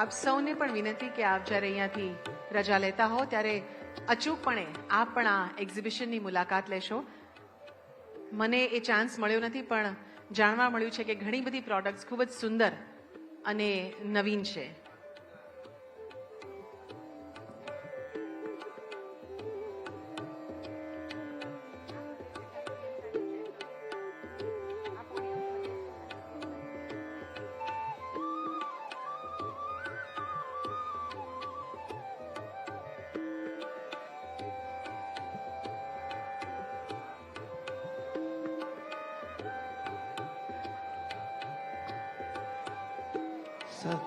આપ સૌને પણ વિનંતી કે આપ જ્યારે અહીંયાથી રજા લેતા હો ત્યારે અચૂકપણે આપ પણ આ એક્ઝિબિશનની મુલાકાત લેશો. મને એ ચાન્સ મળ્યો નથી, પણ જાણવા મળ્યું છે કે ઘણી બધી પ્રોડક્ટ્સ ખૂબ જ સુંદર અને નવીન છે. સર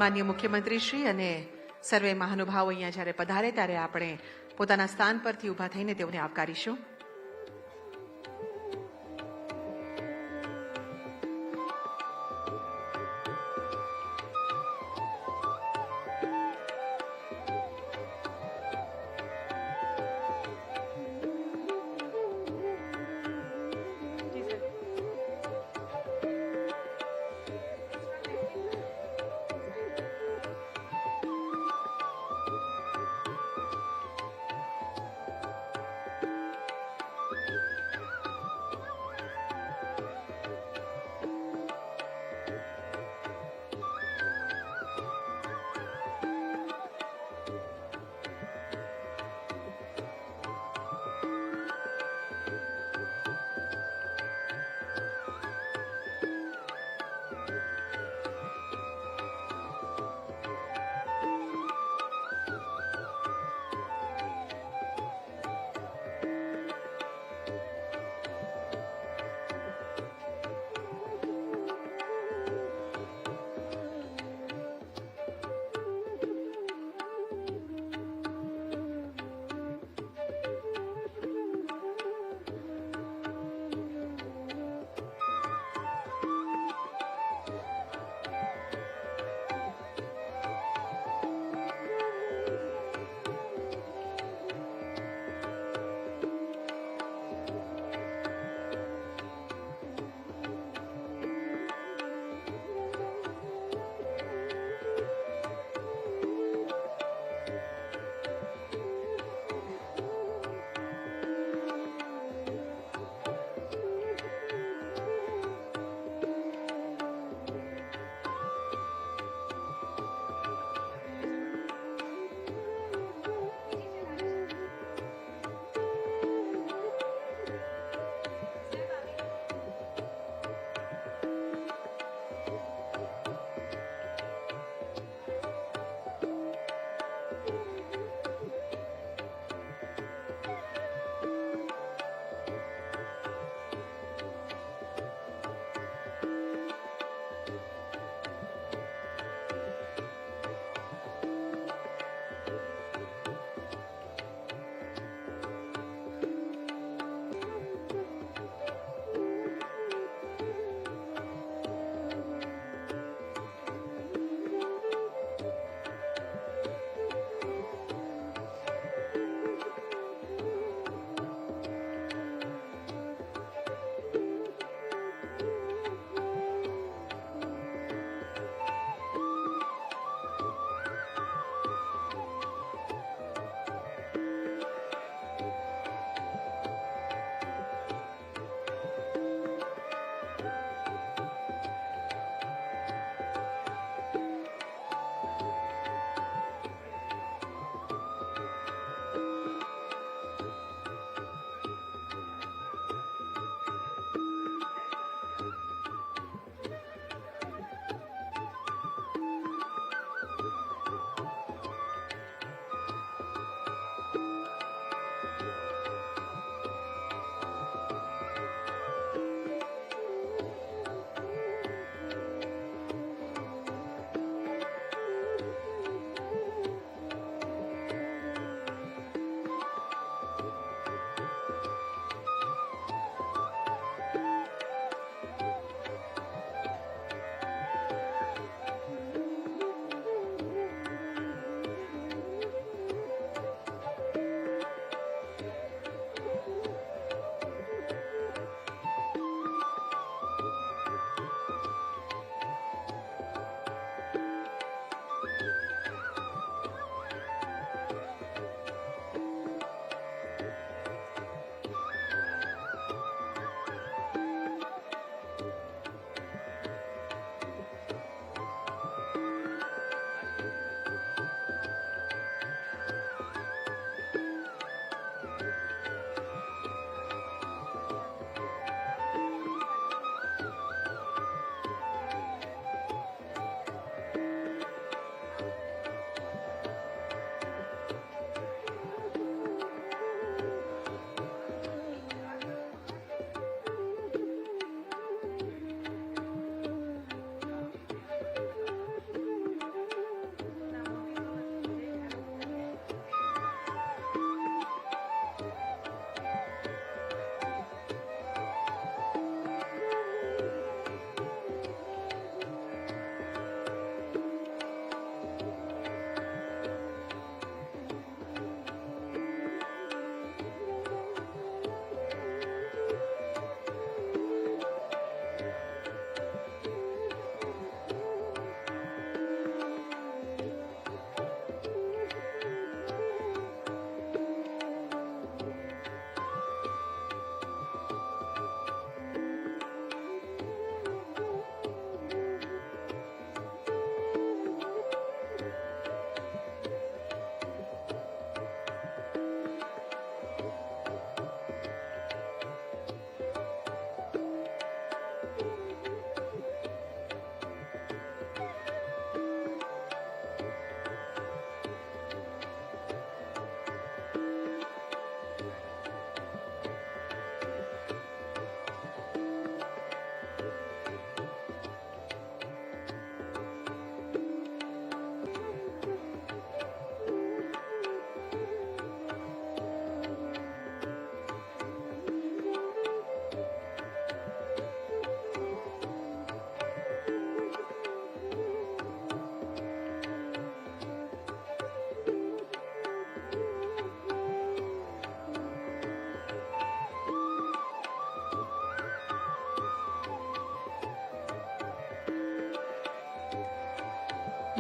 માનનીય મુખ્યમંત્રીશ્રી અને સર્વે મહાનુભાવો અહીંયા જ્યારે પધારે ત્યારે આપણે પોતાના સ્થાન પરથી ઊભા થઈને તેઓને આવકારીશું.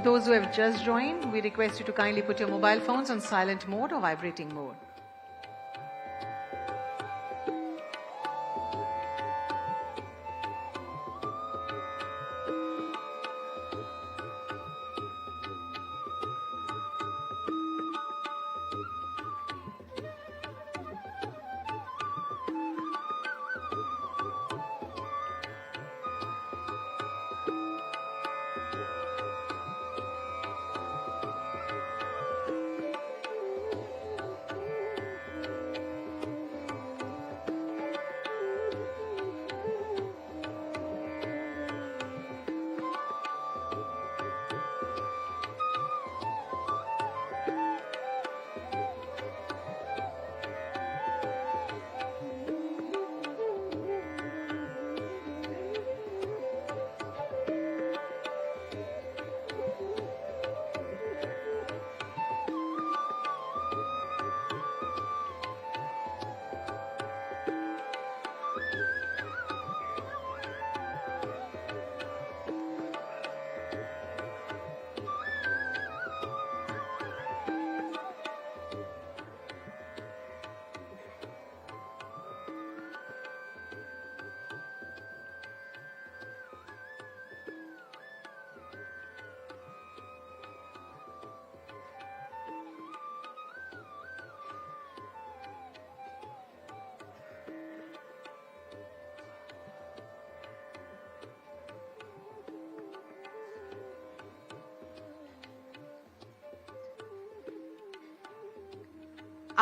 Those who have just joined, we request you to kindly put your mobile phones on silent mode or vibrating mode.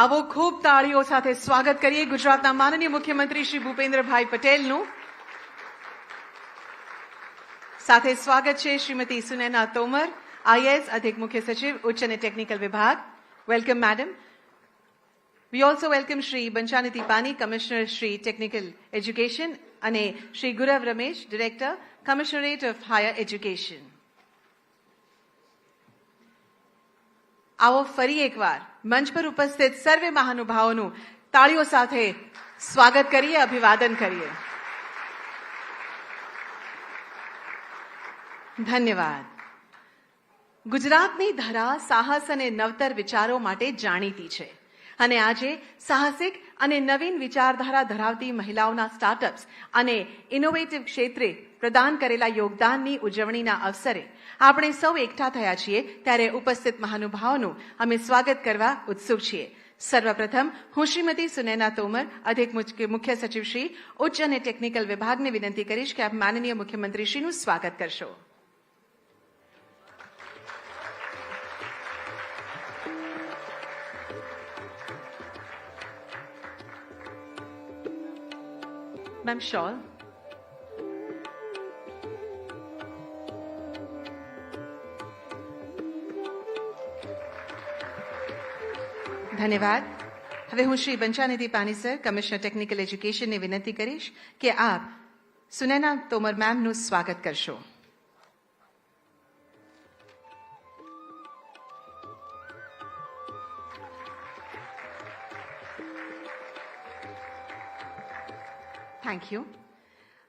આવો ખૂબ તાળીઓ સાથે સ્વાગત કરીએ ગુજરાતના માનનીય મુખ્યમંત્રી શ્રી ભૂપેન્દ્રભાઈ પટેલનું. સાથે સ્વાગત છે શ્રીમતી સુનૈના તોમર, IAS અધિક મુખ્ય સચિવ ઉચ્ચ અને ટેકનિકલ વિભાગ. Welcome madam. We also welcome Shri Banchhanidhi પાની, કમિશનર શ્રી ટેકનિકલ એજ્યુકેશન, અને Shri Gurav Ramesh, director commissionerate of higher education. આવો ફરી એકવાર મંચ પર ઉપસ્થિત સર્વે મહાનુભાવોનું તાળીઓ સાથે સ્વાગત કરીએ, અભિવાદન કરીએ. ધન્યવાદ. ગુજરાતની ધરા સાહસ અને નવતર વિચારો માટે જાણીતી છે, અને આજે સાહસિક અને નવીન વિચારધારા ધરાવતી મહિલાઓના સ્ટાર્ટઅપ્સ અને ઇનોવેટિવ ક્ષેત્રે પ્રદાન કરેલા યોગદાનની ઉજવણીના અવસરે આપણે સૌ એકઠા થયા છીએ, ત્યારે ઉપસ્થિત મહાનુભાવોનું અમે સ્વાગત કરવા ઉત્સુક છીએ. સર્વપ્રથમ હું શ્રીમતી સુનૈના તોમર, અધિક મુખ્ય સચિવ શ્રી ઉચ્ચ અને ટેકનિકલ વિભાગને વિનંતી કરીશ કે આપ માનનીય મુખ્યમંત્રીશ્રીનું સ્વાગત કરશો. Ma'am shall. ધન્યવાદ. હવે હું શ્રી બંછાનિધિ પાની સર, કમિશનર ટેકનિકલ એજ્યુકેશનને વિનંતી કરીશ કે આપ સુનૈના તોમર મેમનું સ્વાગત કરશો. Thank you.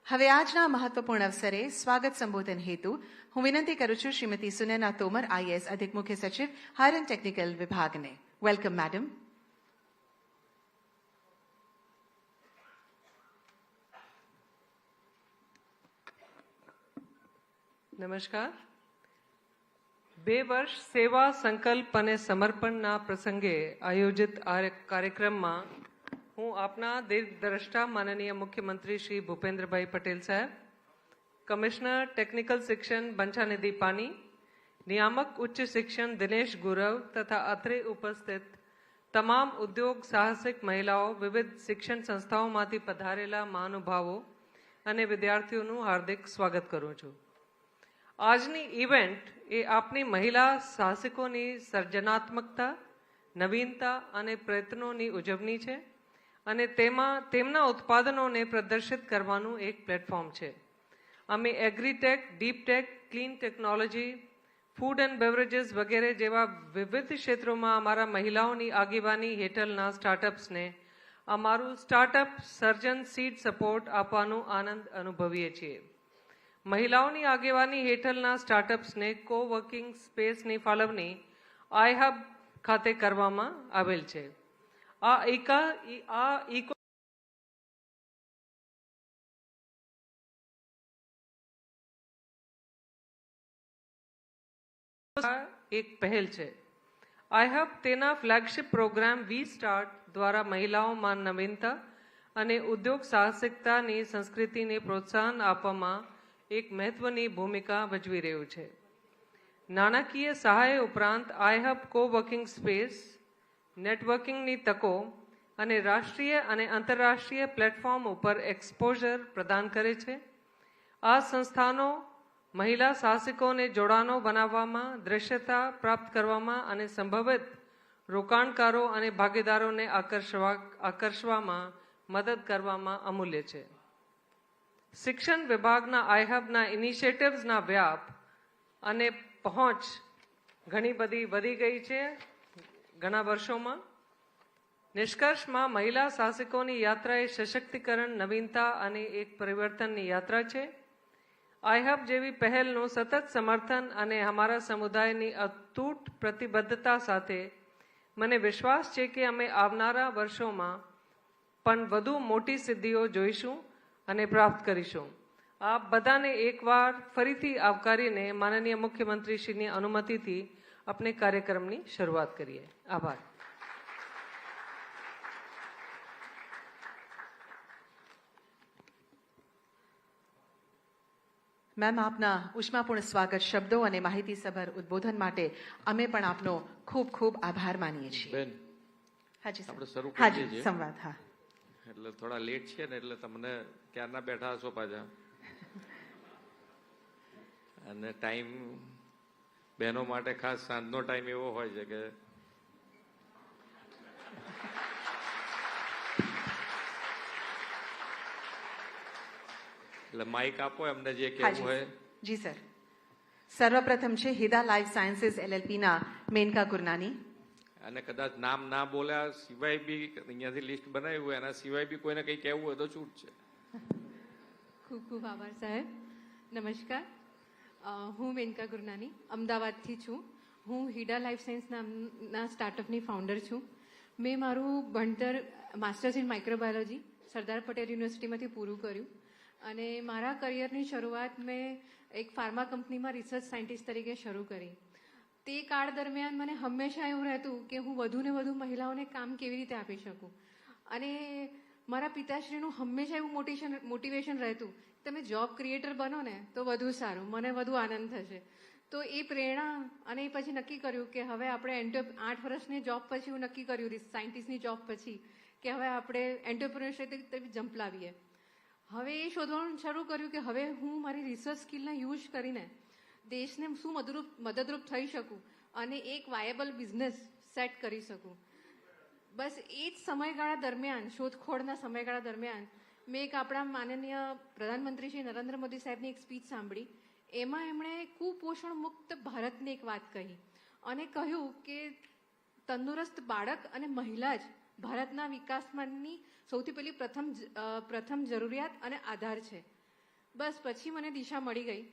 હવે આજના મહત્વપૂર્ણ અવસરે સ્વાગત સંબોધન હેતુ હું વિનંતી કરું છું શ્રીમતી સુનૈના તોમર, IAS અધિક મુખ્ય સચિવ, હાયર એન્ડ ટેકનિકલ વિભાગને. Welcome madam. નમસ્કાર. 2 વર્ષ સેવા, સંકલ્પ અને સમર્પણના પ્રસંગે આયોજિત આ કાર્યક્રમમાં હું આપના દીર્ઘદ્રષ્ટા માનનીય મુખ્યમંત્રી શ્રી ભૂપેન્દ્રભાઈ પટેલ સાહેબ, કમિશનર ટેકનિકલ શિક્ષણ બંછાનિધિ પાની, નિયામક ઉચ્ચ શિક્ષણ દિનેશ ગુરવ તથા અત્રે ઉપસ્થિત તમામ ઉદ્યોગ સાહસિક મહિલાઓ, વિવિધ શિક્ષણ સંસ્થાઓમાંથી પધારેલા મહાનુભાવો અને વિદ્યાર્થીઓનું હાર્દિક સ્વાગત કરું છું. આજની ઇવેન્ટ એ આપની મહિલા સાહસિકોની સર્જનાત્મકતા, નવીનતા અને પ્રયત્નોની ઉજવણી છે, અને તેમાં તેમના ઉત્પાદનોને પ્રદર્શિત કરવાનું એક પ્લેટફોર્મ છે. અમે agritech, deep tech, clean technology, food and beverages વગેરે જેવા વિવિધ ક્ષેત્રોમાં અમારા મહિલાઓની આગેવાની હેઠળના સ્ટાર્ટઅપ્સને અમારું સ્ટાર્ટઅપ સર્જન સીડ સપોર્ટ આપવાનો આનંદ અનુભવીએ છીએ. મહિલાઓની આગેવાની હેઠળના સ્ટાર્ટઅપ્સને કોવર્કિંગ સ્પેસની ફાળવણી આઈ હબ ખાતે કરવામાં આવેલ છે. આ ઇકો એક પહેલ છે. આઈ હબ તેના ફ્લેગશિપ પ્રોગ્રામ વી સ્ટાર્ટ દ્વારા મહિલાઓમાં નવીનતા અને ઉદ્યોગ સાહસિકતાની સંસ્કૃતિને પ્રોત્સાહન આપવામાં એક મહત્વની ભૂમિકા ભજવી રહ્યું છે. નાણાકીય સહાય ઉપરાંત આઈ હબ કોવર્કિંગ સ્પેસ, નેટવર્કિંગની તકો અને રાષ્ટ્રીય અને આંતરરાષ્ટ્રીય પ્લેટફોર્મ ઉપર એક્સપોઝર પ્રદાન કરે છે. આ સંસ્થાનો મહિલા સાહસિકોને જોડાણો બનાવવામાં, દ્રશ્યતા પ્રાપ્ત કરવામાં અને સંભવિત રોકાણકારો અને ભાગીદારોને આકર્ષવામાં મદદ કરવામાં અમૂલ્ય છે. શિક્ષણ વિભાગના આઈ હબના ઇનિશિયેટિવ્સના વ્યાપ અને પહોંચ ઘણી બધી વધી ગઈ છે ઘણા વર્ષોમાં. નિષ્કર્ષમાં મહિલા સાહસિકોની યાત્રા એ સશક્તિકરણ, નવીનતા અને એક પરિવર્તનની યાત્રા છે. આઈ હબ જેવી પહેલનું સતત સમર્થન અને અમારા સમુદાયની અતૂટ પ્રતિબદ્ધતા સાથે મને વિશ્વાસ છે કે અમે આવનારા વર્ષોમાં પણ વધુ મોટી સિદ્ધિઓ જોઈશું અને પ્રાપ્ત કરીશું. આપ બધાને એકવાર ફરીથી આવકારીને માનનીય મુખ્યમંત્રીશ્રીની અનુમતિથી આપણે કાર્યક્રમની શરૂઆત કરીએ. આભાર. મેમ, આપના ઉષ્માપૂર્ણ સ્વાગત શબ્દો અને માહિતીસભર ઉદ્બોધન માટે અમે પણ આપનો ખૂબ ખૂબ આભાર માનીએ છીએ. બેન, હાજી સર. આપણે શરૂ કરી હાજી દઈએ. સંવાદ. હા, એટલે થોડા લેટ છે ને, એટલે તમને ક્યારના બેઠા હશો પાછા. અને ટાઈમ બહેનો માટે ખાસ સાંજનો ટાઈમ એવો હોય છે કે એટલે માઇક આપો એમને જે કહેવું હાજી હોય. જી સર. સર્વપ્રથમ છે હિદા લાઈફ સાયન્સીસ એલએલપીના મેનકા ગુરનાની. અને કદાચ નામ ના બોલ્યા સિવાય બી અહીંયાથી લિસ્ટ બનાવ્યું હોય એના સિવાય બી કોઈને કંઈ કહેવું હોય તો છૂટ છે. ખૂબ ખૂબ આભાર સાહેબ. નમસ્કાર, હું મેનકા ગુરનાની અમદાવાદથી છું. હું હિડા લાઈફ સાયન્સ નામના સ્ટાર્ટઅપની ફાઉન્ડર છું. મેં મારું ભણતર masters in microbiology Sardar Patel યુનિવર્સિટીમાંથી પૂરું કર્યું અને મારા કરિયરની શરૂઆત મેં એક ફાર્મા કંપનીમાં રિસર્ચ સાયન્ટિસ્ટ તરીકે શરૂ કરી. તે કાળ દરમિયાન મને હંમેશા એવું રહેતું કે હું વધુને વધુ મહિલાઓને કામ કેવી રીતે આપી શકું. અને મારા પિતાશ્રીનું હંમેશા એવું મોટિવેશન રહેતું, તમે જોબ ક્રિએટર બનો ને તો વધુ સારું, મને વધુ આનંદ થશે. તો એ પ્રેરણા અને પછી નક્કી કર્યું કે હવે આપણે 8 વર્ષની જોબ પછી હું નક્કી કર્યું સાયન્ટિસ્ટની જોબ પછી કે હવે આપણે એન્ટરપ્રિન્યોરશિપ જમ્પ લાવીએ. હવે એ શોધવાનું શરૂ કર્યું કે હવે હું મારી રિસર્ચ સ્કિલને યુઝ કરીને દેશને શું મદદરૂપ થઈ શકું અને એક વાયેબલ બિઝનેસ સેટ કરી શકું. બસ એ જ સમયગાળા દરમિયાન, શોધખોળના સમયગાળા દરમિયાન મેં એક આપણા માનનીય પ્રધાનમંત્રી શ્રી નરેન્દ્ર મોદી સાહેબની એક સ્પીચ સાંભળી. એમાં એમણે કુપોષણ મુક્ત ભારતની એક વાત કહી અને કહ્યું કે તંદુરસ્ત બાળક અને મહિલા જ ભારતના વિકાસમાંની સૌથી પહેલી પ્રથમ જરૂરિયાત અને આધાર છે. બસ પછી મને દિશા મળી ગઈ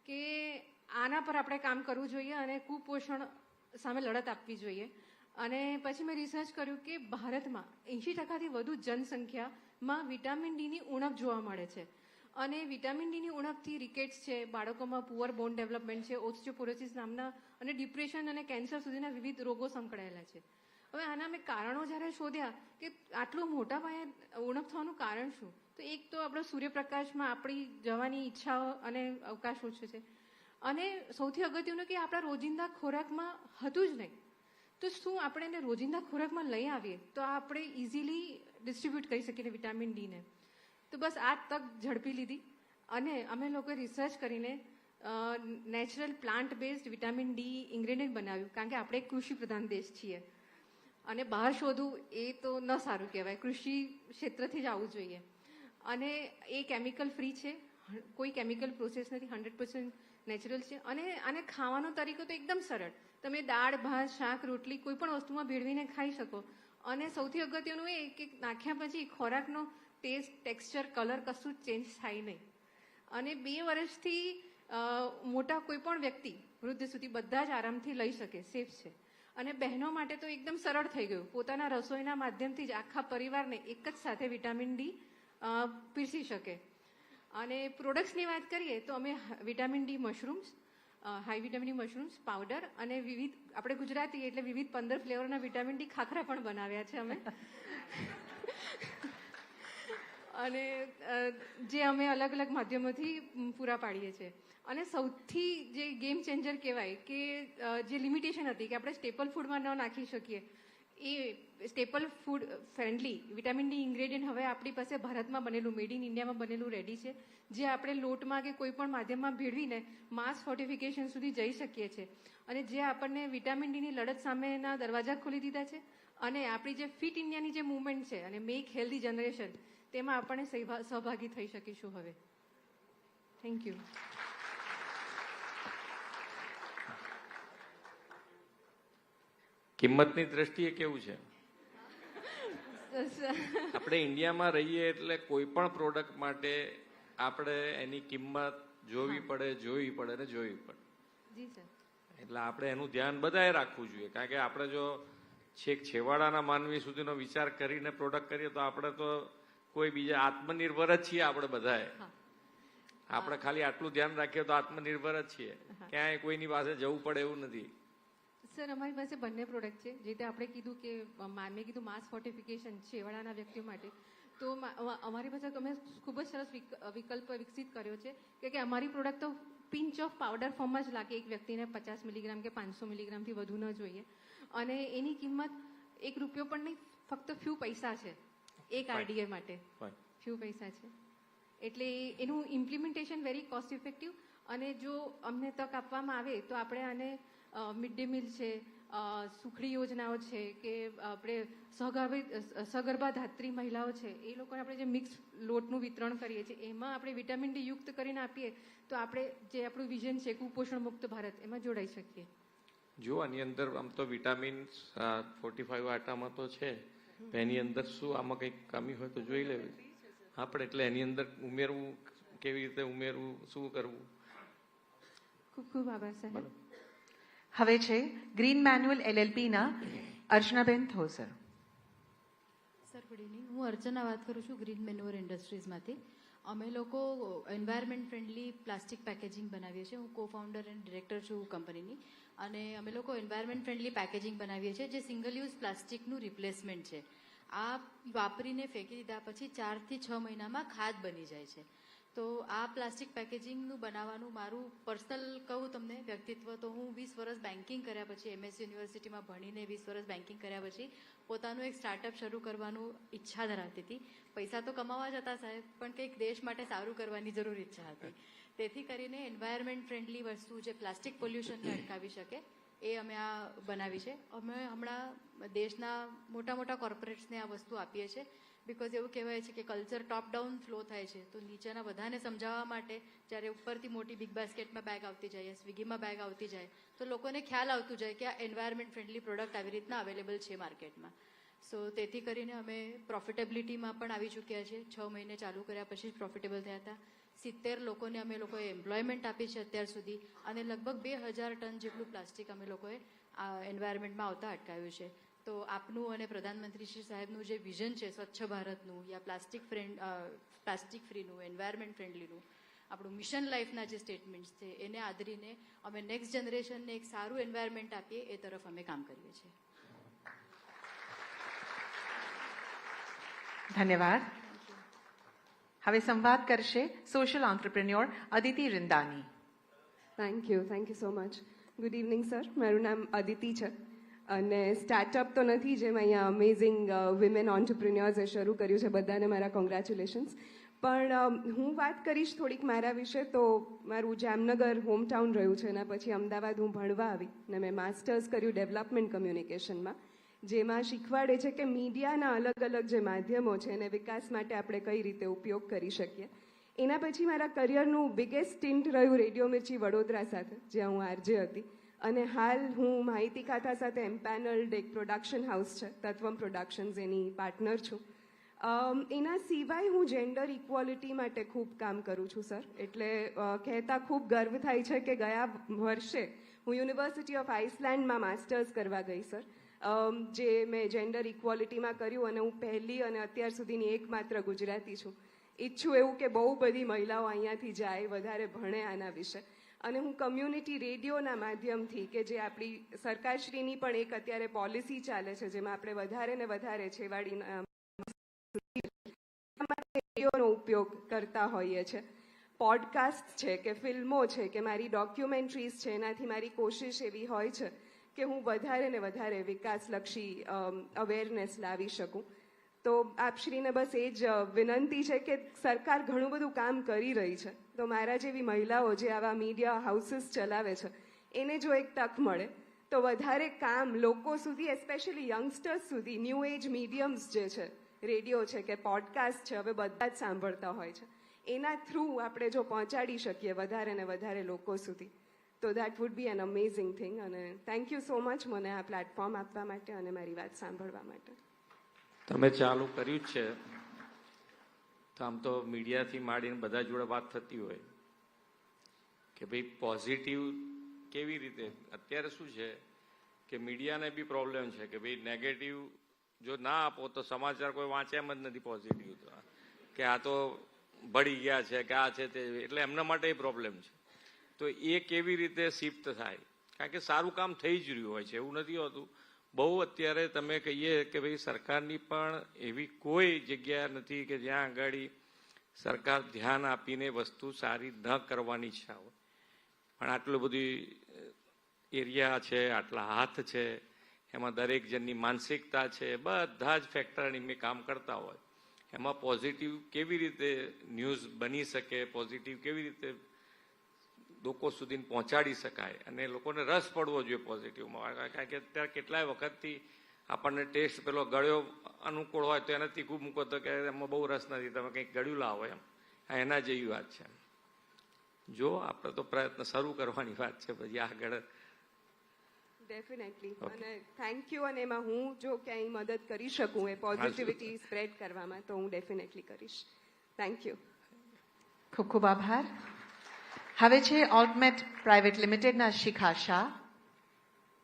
કે આના પર આપણે કામ કરવું જોઈએ અને કુપોષણ સામે લડત આપવી જોઈએ. અને પછી મેં રિસર્ચ કર્યું કે ભારતમાં 80%થી વધુ જનસંખ્યામાં વિટામિન ડીની ઉણપ જોવા મળે છે. અને વિટામિન ડીની ઉણપથી રિકેટ્સ છે, બાળકોમાં પુઅર બોન ડેવલપમેન્ટ છે, ઓસ્ટિયોપોરોસિસ નામના અને ડિપ્રેશન અને કેન્સર સુધીના વિવિધ રોગો સંકળાયેલા છે. હવે આના મેં કારણો જ્યારે શોધ્યા કે આટલું મોટા પાયે ઉણપ થવાનું કારણ શું, તો એક તો આપણો સૂર્યપ્રકાશમાં આપણી જવાની ઈચ્છાઓ અને અવકાશ ઓછો છે. અને સૌથી અગત્યનું કે આપણા રોજિંદા ખોરાકમાં હતું જ નહીં. તો શું આપણે એને રોજિંદા ખોરાકમાં લઈ આવીએ તો આપણે ઇઝીલી ડિસ્ટ્રીબ્યુટ કરી શકીએ વિટામિન ડીને. તો બસ આ તક ઝડપી લીધી અને અમે લોકોએ રિસર્ચ કરીને natural plant based vitamin D ingredient બનાવ્યું. કારણ કે આપણે એક કૃષિ પ્રધાન દેશ છીએ અને બહાર શોધવું એ તો ન સારું કહેવાય, કૃષિ ક્ષેત્રથી જ આવવું જોઈએ. અને એ કેમિકલ ફ્રી છે, કોઈ કેમિકલ પ્રોસેસ નથી, 100% નેચરલ છે. અને આને ખાવાનો તરીકો તો એકદમ સરળ, તમે દાળ, ભાત, શાક, રોટલી કોઈ પણ વસ્તુમાં ભેળવીને ખાઈ શકો. અને સૌથી અગત્યનું એ કે નાખ્યા પછી ખોરાકનો ટેસ્ટ, ટેક્સચર, કલર કશું જ ચેન્જ થાય નહીં. અને 2 વર્ષથી મોટા કોઈ પણ વ્યક્તિ વૃદ્ધ સુધી બધા જ આરામથી લઈ શકે, સેફ છે. અને બહેનો માટે તો એકદમ સરળ થઈ ગયું, પોતાના રસોઈના માધ્યમથી જ આખા પરિવારને એક જ સાથે વિટામિન ડી પીરસી શકે. અને પ્રોડક્ટ્સની વાત કરીએ તો અમે vitamin D mushrooms, high vitamin D mushrooms powder અને વિવિધ, આપણે ગુજરાતી એટલે વિવિધ 15 ફ્લેવરના વિટામિન ડી ખાખરા પણ બનાવ્યા છે અમે. અને જે અમે અલગ અલગ માધ્યમોથી પૂરા પાડીએ છીએ. અને સૌથી જે ગેમ ચેન્જર કહેવાય કે જે લિમિટેશન હતી કે આપણે સ્ટેપલ ફૂડમાં ન નાખી શકીએ, એ staple food friendly vitamin D ingredient હવે આપણી પાસે ભારતમાં બનેલું, મેડ ઇન ઇન્ડિયામાં બનેલું રેડી છે, જે આપણે લોટમાં કે કોઈ પણ માધ્યમમાં ભેળવીને માસ ફોર્ટિફિકેશન સુધી જઈ શકીએ છીએ. અને જે આપણને વિટામિન ડીની લડત સામેના દરવાજા ખોલી દીધા છે. અને આપણી જે ફિટ ઇન્ડિયાની જે મૂવમેન્ટ છે અને મેક હેલ્ધી જનરેશન, તેમાં આપણે સહભાગી થઈ શકીશું હવે. Thank you. કિંમતની દ્રષ્ટિએ કેવું છે? આપણે ઇન્ડિયામાં રહીએ એટલે કોઈ પણ પ્રોડક્ટ માટે આપણે એની કિંમત જોવી પડે ને જોવી પડે. જી સર. એટલે આપણે એનું ધ્યાન બધાએ રાખવું જોઈએ, કારણ કે આપણે જો છેક છેવાડાના માનવી સુધીનો વિચાર કરીને પ્રોડક્ટ કરીએ તો આપણે તો કોઈ બીજા આત્મનિર્ભર જ છીએ. આપણે બધાએ આપણે ખાલી આટલું ધ્યાન રાખીએ તો આત્મનિર્ભર જ છીએ, ક્યાંય કોઈની પાસે જવું પડે એવું નથી. સર, અમારી પાસે બંને પ્રોડક્ટ છે. જે રીતે આપણે કીધું કે મેં કીધું માસ ફોર્ટિફિકેશન છેવાડાના વ્યક્તિઓ માટે, તો અમારી પાસે અમે ખૂબ જ સરસ વિકલ્પ વિકસિત કર્યો છે કે અમારી પ્રોડક્ટ તો પિંચ ઓફ પાવડર ફોર્મ જ લાગે. એક વ્યક્તિને 50 મિલીગ્રામ કે 500 મિલીગ્રામથી વધુ ન જોઈએ. અને એની કિંમત ₹1 પણ નહીં, ફક્ત ફ્યુ પૈસા છે. એક આરડીએ માટે ફ્યુ પૈસા છે. એટલે એનું ઇમ્પ્લિમેન્ટેશન વેરી કોસ્ટ ઇફેક્ટિવ. અને જો અમને તક આપવામાં આવે તો આપણે આને મિડ ડે મીલ છે, સુખડી યોજનાઓ છે, કે આપણે સગર્ભા ધાત્રી મહિલાઓ છે, એ લોકોને આપણે જે મિક્સ લોટનું વિતરણ કરીએ છીએ, એમાં આપણે વિટામિન ડી યુક્ત કરીને આપીએ તો આપણે જે આપણું વિઝન છે કુપોષણ મુક્ત ભારત, એમાં જોડાઈ શકીએ. જો આની અંદર આમ તો વિટામિન 45 આટામાં તો છે, એની અંદર શું આમાં કંઈક કમી હોય તો જોઈ લેવી આપણે. એટલે એની અંદર ઉમેરવું કેવી રીતે ઉમેરવું, શું કરવું. ખૂબ ખૂબ આભાર સાહેબ. હવે છે ગ્રીન મેન્યુઅલ LLPના અર્ચનાબેન થોસર. Sir, good evening. હું અર્ચના વાત કરું છું ગ્રીન મેન્યુઅર ઇન્ડસ્ટ્રીઝમાંથી. અમે લોકો એન્વાયરમેન્ટ ફ્રેન્ડલી પ્લાસ્ટિક પેકેજિંગ બનાવીએ છીએ. હું કો ફાઉન્ડર એન્ડ ડિરેક્ટર છું કંપનીની. અને અમે લોકો એન્વાયરમેન્ટ ફ્રેન્ડલી પેકેજિંગ બનાવીએ છીએ જે સિંગલ યુઝ પ્લાસ્ટિકનું રિપ્લેસમેન્ટ છે. આ વાપરીને ફેંકી દીધા પછી 4 થી 6 મહિનામાં ખાદ બની જાય છે. તો આ પ્લાસ્ટિક પેકેજિંગનું બનાવવાનું મારું પર્સનલ કહું તમને વ્યક્તિત્વ, તો હું 20 વર્ષ બેન્કિંગ કર્યા પછી, MS યુનિવર્સિટીમાં ભણીને 20 વર્ષ બેન્કિંગ કર્યા પછી પોતાનું એક સ્ટાર્ટઅપ શરૂ કરવાનું ઈચ્છા ધરાવતી હતી. પૈસા તો કમાવા જ હતા સાહેબ, પણ કંઈક દેશ માટે સારું કરવાની જરૂર ઈચ્છા હતી. તેથી કરીને એન્વાયરમેન્ટ ફ્રેન્ડલી વસ્તુ જે પ્લાસ્ટિક પોલ્યુશનને અટકાવી શકે એ અમે આ બનાવી છે. અમે હમણાં દેશના મોટા મોટા કોર્પોરેટ્સને આ વસ્તુ આપીએ છીએ. બિકોઝ એવું કહેવાય છે કે કલ્ચર ટોપ ડાઉન ફ્લો થાય છે, તો નીચેના બધાને સમજાવવા માટે જ્યારે ઉપરથી મોટી બિગ બાસ્કેટમાં બેગ આવતી જાય, સ્વિગીમાં બેગ આવતી જાય, તો લોકોને ખ્યાલ આવતું જાય કે આ એન્વાયરમેન્ટ ફ્રેન્ડલી પ્રોડક્ટ આવી રીતના અવેલેબલ છે માર્કેટમાં. સો તેથી કરીને અમે પ્રોફિટેબિલિટીમાં પણ આવી ચૂક્યા છીએ. 6 મહિને ચાલુ કર્યા પછી જ પ્રોફિટેબલ થયા હતા. 70 લોકોને અમે લોકોએ એમ્પ્લોયમેન્ટ આપી છે અત્યાર સુધી, અને લગભગ 2000 ટન જેટલું પ્લાસ્ટિક અમે લોકોએ આ એન્વાયરમેન્ટમાં આવતા અટકાવ્યું છે. તો આપનું અને પ્રધાનમંત્રી શ્રી સાહેબનું જે વિઝન છે સ્વચ્છ ભારતનું, યા પ્લાસ્ટિક ફ્રીનું, એન્વાયરમેન્ટ ફ્રેન્ડલીનું, આપણું મિશન લાઈફના જે સ્ટેટમેન્ટ્સ છે એને આદરીને અમે નેક્સ્ટ જનરેશનને એક સારું એન્વાયરમેન્ટ આપીએ એ તરફ અમે કામ કરીએ છીએ. ધન્યવાદ. હવે સંવાદ કરશે social entrepreneur Aditi Rindani. Thank you so much. Good evening sir. મારું નામ અદિતિ છે અને સ્ટાર્ટઅપ તો નથી જેમ અહીંયા અમેઝિંગ વિમેન ઓન્ટરપ્રિન્યોર્સે શરૂ કર્યું છે, બધાને મારા કોંગ્રેચ્યુલેશન્સ. પણ હું વાત કરીશ થોડીક મારા વિશે. તો મારું જામનગર હોમટાઉન રહ્યું છે, એના પછી અમદાવાદ હું ભણવા આવી ને મેં માસ્ટર્સ કર્યું ડેવલપમેન્ટ કમ્યુનિકેશનમાં, જેમાં શીખવાડે છે કે મીડિયાના અલગ અલગ જે માધ્યમો છે એને વિકાસ માટે આપણે કઈ રીતે ઉપયોગ કરી શકીએ. એના પછી મારા કરિયરનું બિગેસ્ટ સ્ટિન્ટ રહ્યું રેડિયો મિર્ચી વડોદરા સાથે, જ્યાં હું આરજે હતી. અને હાલ હું માહિતી ખાતા સાથે એમ્પેનલ્ડ એક પ્રોડક્શન હાઉસ છે તત્વમ પ્રોડક્શન્સ, એની પાર્ટનર છું. એના સિવાય હું જેન્ડર ઇક્વોલિટી માટે ખૂબ કામ કરું છું સર. એટલે કહેતા ખૂબ ગર્વ થાય છે કે ગયા વર્ષે હું યુનિવર્સિટી ઓફ આઇસલેન્ડમાં માસ્ટર્સ કરવા ગઈ સર, જે મેં જેન્ડર ઇક્વોલિટીમાં કર્યું, અને હું પહેલી અને અત્યાર સુધીની એકમાત્ર ગુજરાતી છું. ઈચ્છું એવું કે બહુ બધી મહિલાઓ અહીંયાથી જાય, વધારે ભણે આના વિશે. અને હું કમ્યુનિટી રેડિયોના માધ્યમથી, કે જે આપણી સરકારશ્રીની પણ એક અત્યારે પોલિસી ચાલે છે, જેમાં આપણે વધારે ને વધારે છેવાડીના રેડિયોનો ઉપયોગ કરતા હોઈએ છીએ. પોડકાસ્ટ છે કે ફિલ્મો છે કે મારી ડોક્યુમેન્ટરીઝ છે, એનાથી મારી કોશિશ એવી હોય છે કે હું વધારે ને વધારે વિકાસલક્ષી અવેરનેસ લાવી શકું. તો આપશ્રીને બસ એ જ વિનંતી છે કે સરકાર ઘણું બધું કામ કરી રહી છે, તો મારા જેવી મહિલાઓ જે આવા મીડિયા હાઉસીસ ચલાવે છે એને જો એક તક મળે તો વધારે કામ લોકો સુધી, એસ્પેશિયલી યંગસ્ટર્સ સુધી, ન્યૂ એજ મીડિયમ્સ જે છે, રેડિયો છે કે પોડકાસ્ટ છે, હવે બધા જ સાંભળતા હોય છે, એના થ્રુ આપણે જો પહોંચાડી શકીએ વધારે ને વધારે લોકો સુધી, તો that would be N amazing thing. અને થેન્ક યુ સો મચ મને આ પ્લેટફોર્મ આપવા માટે અને મારી વાત સાંભળવા માટે. તમે ચાલુ કર્યું જ છે, તો આમ તો મીડિયાથી માંડીને બધા જોડે વાત થતી હોય કે ભાઈ પોઝિટિવ કેવી રીતે. અત્યારે શું છે કે મીડિયાને બી પ્રોબ્લેમ છે કે ભાઈ નેગેટિવ જો ના આપો તો સમાચાર કોઈ વાંચે એમ જ નથી પોઝિટિવ, કે આ તો બળી ગયા છે કે આ છે તે, એટલે એમના માટે પ્રોબ્લેમ છે. તો એ કેવી રીતે શિફ્ટ થાય, કારણ કે સારું કામ થઈ જ રહ્યું હોય છે, એવું નથી હોતું. બહુ અત્યારે તમે કહીએ કે ભાઈ સરકારની પણ એવી કોઈ જગ્યા નથી કે જ્યાં આગળ સરકાર ધ્યાન આપીને વસ્તુ સારી ન કરવાની ઈચ્છા હોય, પણ આટલું બધી એરિયા છે, આટલા હાથ છે, એમાં દરેક જણની માનસિકતા છે, બધા જ ફેક્ટરની મેં કામ કરતા હોય. એમાં પોઝિટિવ કેવી રીતે ન્યૂઝ બની શકે, પોઝિટિવ કેવી રીતે લોકો સુધી પહોંચાડી શકાય, અને લોકોને રસ પડવો જોઈએ પોઝિટિવમાં. કારણ કે અત્યારે કેટલાય વખતથી આપણને ટેસ્ટ પેલો ગળ્યો અનુકૂળ હોય તો એને તીખું મૂકો તો કે એમાં બહુ રસ નથી, તમે કંઈક ગળ્યું લાવો એમ. એના જેવી વાત છે. જો આપણે તો પ્રયત્ન શરૂ કરવાની વાત છે, પછી આગળ ડેફિનેટલી. અને થેન્ક યુ. અને એમાં હું જો ક્યાંય મદદ કરી શકું એ પોઝિટિવિટી સ્પ્રેડ કરવામાં, તો હું ડેફિનેટલી કરીશ. Thank you. ખૂબ ખૂબ આભાર. હવે છે ऑल्टमेट प्राइवेट लिमिटेड ना शिखा शाह.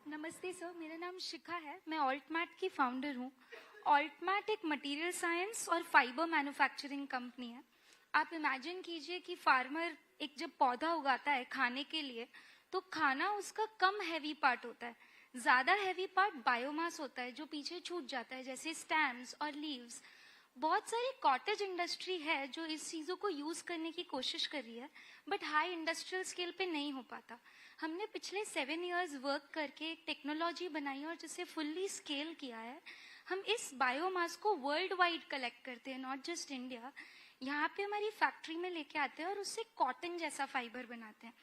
नमस्ते सर, मेरा नाम शिखा है. मैं ऑल्टमैट की फाउंडर हूँ. ऑल्टमैट एक मटेरियल साइंस और फाइबर मैन्युफैक्चरिंग कंपनी है. आप इमेजिन कीजिए कि फार्मर एक जब पौधा उगाता है खाने के लिए, तो खाना उसका कम हैवी पार्ट होता है, ज़्यादा हैवी पार्ट बायोमास होता है जो पीछे छूट जाता है, जैसे स्टेम्स और लीव्स. बहुत सारी कॉटेज इंडस्ट्री है जो इस चीज़ों को यूज़ करने की कोशिश कर रही है, बट हाई इंडस्ट्रियल स्केल पे नहीं हो पाता. हमने पिछले 7 इयर्स वर्क करके एक टेक्नोलॉजी बनाई और जिसे फुल्ली स्केल किया है. हम इस बायोमास को वर्ल्ड वाइड कलेक्ट करते हैं, नॉट जस्ट इंडिया. यहाँ पे हमारी फैक्ट्री में लेके आते हैं और उससे कॉटन जैसा फाइबर बनाते हैं.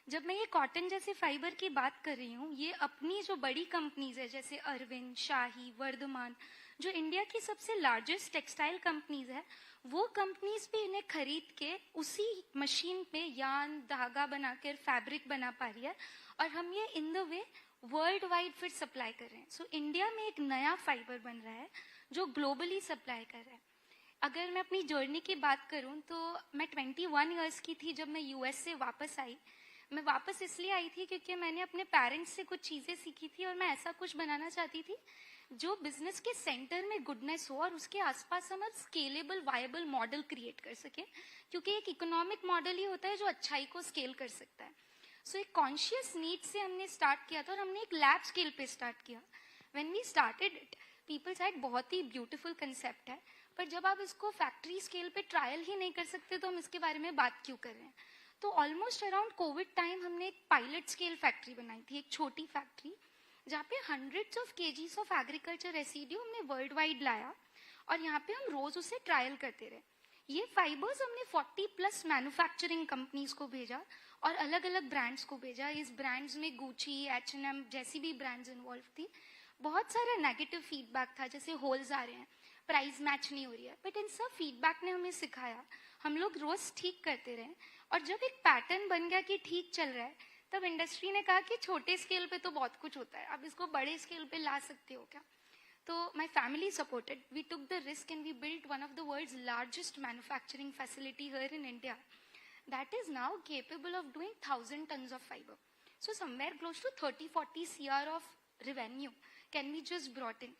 जब मैं ये कॉटन जैसे फाइबर की बात कर रही हूँ, ये अपनी जो बड़ी कंपनीज है जैसे अरविंद, शाही, वर्धमान, जो इंडिया की सबसे लार्जेस्ट टेक्सटाइल कंपनीज है, वो कंपनीज भी इन्हें खरीद के उसी मशीन पे यान धागा बनाकर फैब्रिक बना पा रही है, और हम ये in the way world wide फिर सप्लाई कर रहे हैं. सो इंडिया में एक नया फाइबर बन रहा है जो ग्लोबली सप्लाई कर रहा है. अगर मैं अपनी जर्नी की बात करूं तो मैं 21 इयर्स की थी जब मैं यूएस से वापस आई. मैं वापस इसलिए आई थी क्योंकि मैंने अपने पेरेंट्स से कुछ चीज़ें सीखी थी और मैं ऐसा कुछ बनाना चाहती थी जो बिजनेस के सेंटर में गुडनेस हो और उसके आसपास हम स्केलेबल वायबल मॉडल क्रिएट कर सके, क्योंकि एक इकोनॉमिक मॉडल ही होता है जो अच्छाई को स्केल कर सकता है. सो एक कॉन्शियस नीड से हमने स्टार्ट किया था और हमने एक लैब स्केल पे स्टार्ट किया. When we started it, people said बहुत ही ब्यूटीफुल कंसेप्ट है, पर जब आप इसको फैक्ट्री स्केल पे ट्रायल ही नहीं कर सकते तो हम इसके बारे में बात क्यों कर रहे हैं. तो ऑलमोस्ट अराउंड कोविड टाइम हमने एक पायलट स्केल फैक्ट्री बनाई थी, एक छोटी फैक्ट्री जहाँ पे hundreds of KGs of agriculture residue हमने वर्ल्ड वाइड लाया और यहाँ पे हम रोज उसे ट्रायल करते रहे. ये फाइबर्स हमने 40+ मैन्युफैक्चरिंग कंपनीज को भेजा और अलग अलग ब्रांड्स को भेजा. इस ब्रांड्स में गुची, H&M जैसी भी ब्रांड्स इन्वॉल्व थी. बहुत सारा नेगेटिव फीडबैक था, जैसे होल्स आ रहे हैं, प्राइस मैच नहीं हो रही है, बट इन सब फीडबैक ने हमें सिखाया. हम लोग रोज ठीक करते रहे और जब एक पैटर्न बन गया कि ठीक चल रहा है, तब इंडस्ट्री ने कहा कि छोटे स्केल पे तो बहुत कुछ होता है, अब इसको बड़े स्केल पे ला सकते हो क्या. So my family supported. We took the risk and we built one of the world's largest manufacturing facility here in India that is now capable of doing 1,000 tons of fiber. So somewhere close to 30-40 CR of revenue can be just brought in.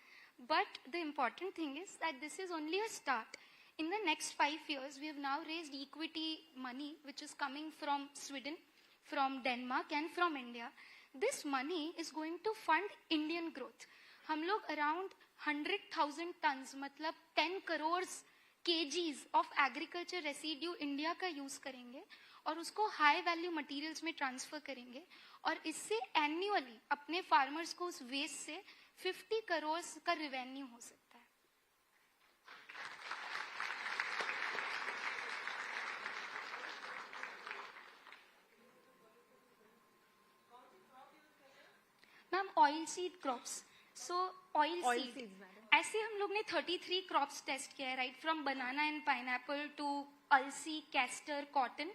But the important thing is that this is only a start. In the next 5 years, we have now raised equity money, which is coming from Sweden, from Denmark and from India. This money is going to fund Indian growth. हम लोग around 100,000 turns मतलब 10 crore KGs of agriculture residue India का use करेंगे और उसको high value materials में transfer करेंगे और इससे एनुअली अपने फार्मर्स को उस वेस्ट से 50 करोड़ का रेवेन्यू हो सकता है. Ma'am oil seed crops. So oil seed ऐसे हम लोग ने 33 क्रॉप्स टेस्ट किया है, right, from banana and pineapple to alsi, castor, cotton.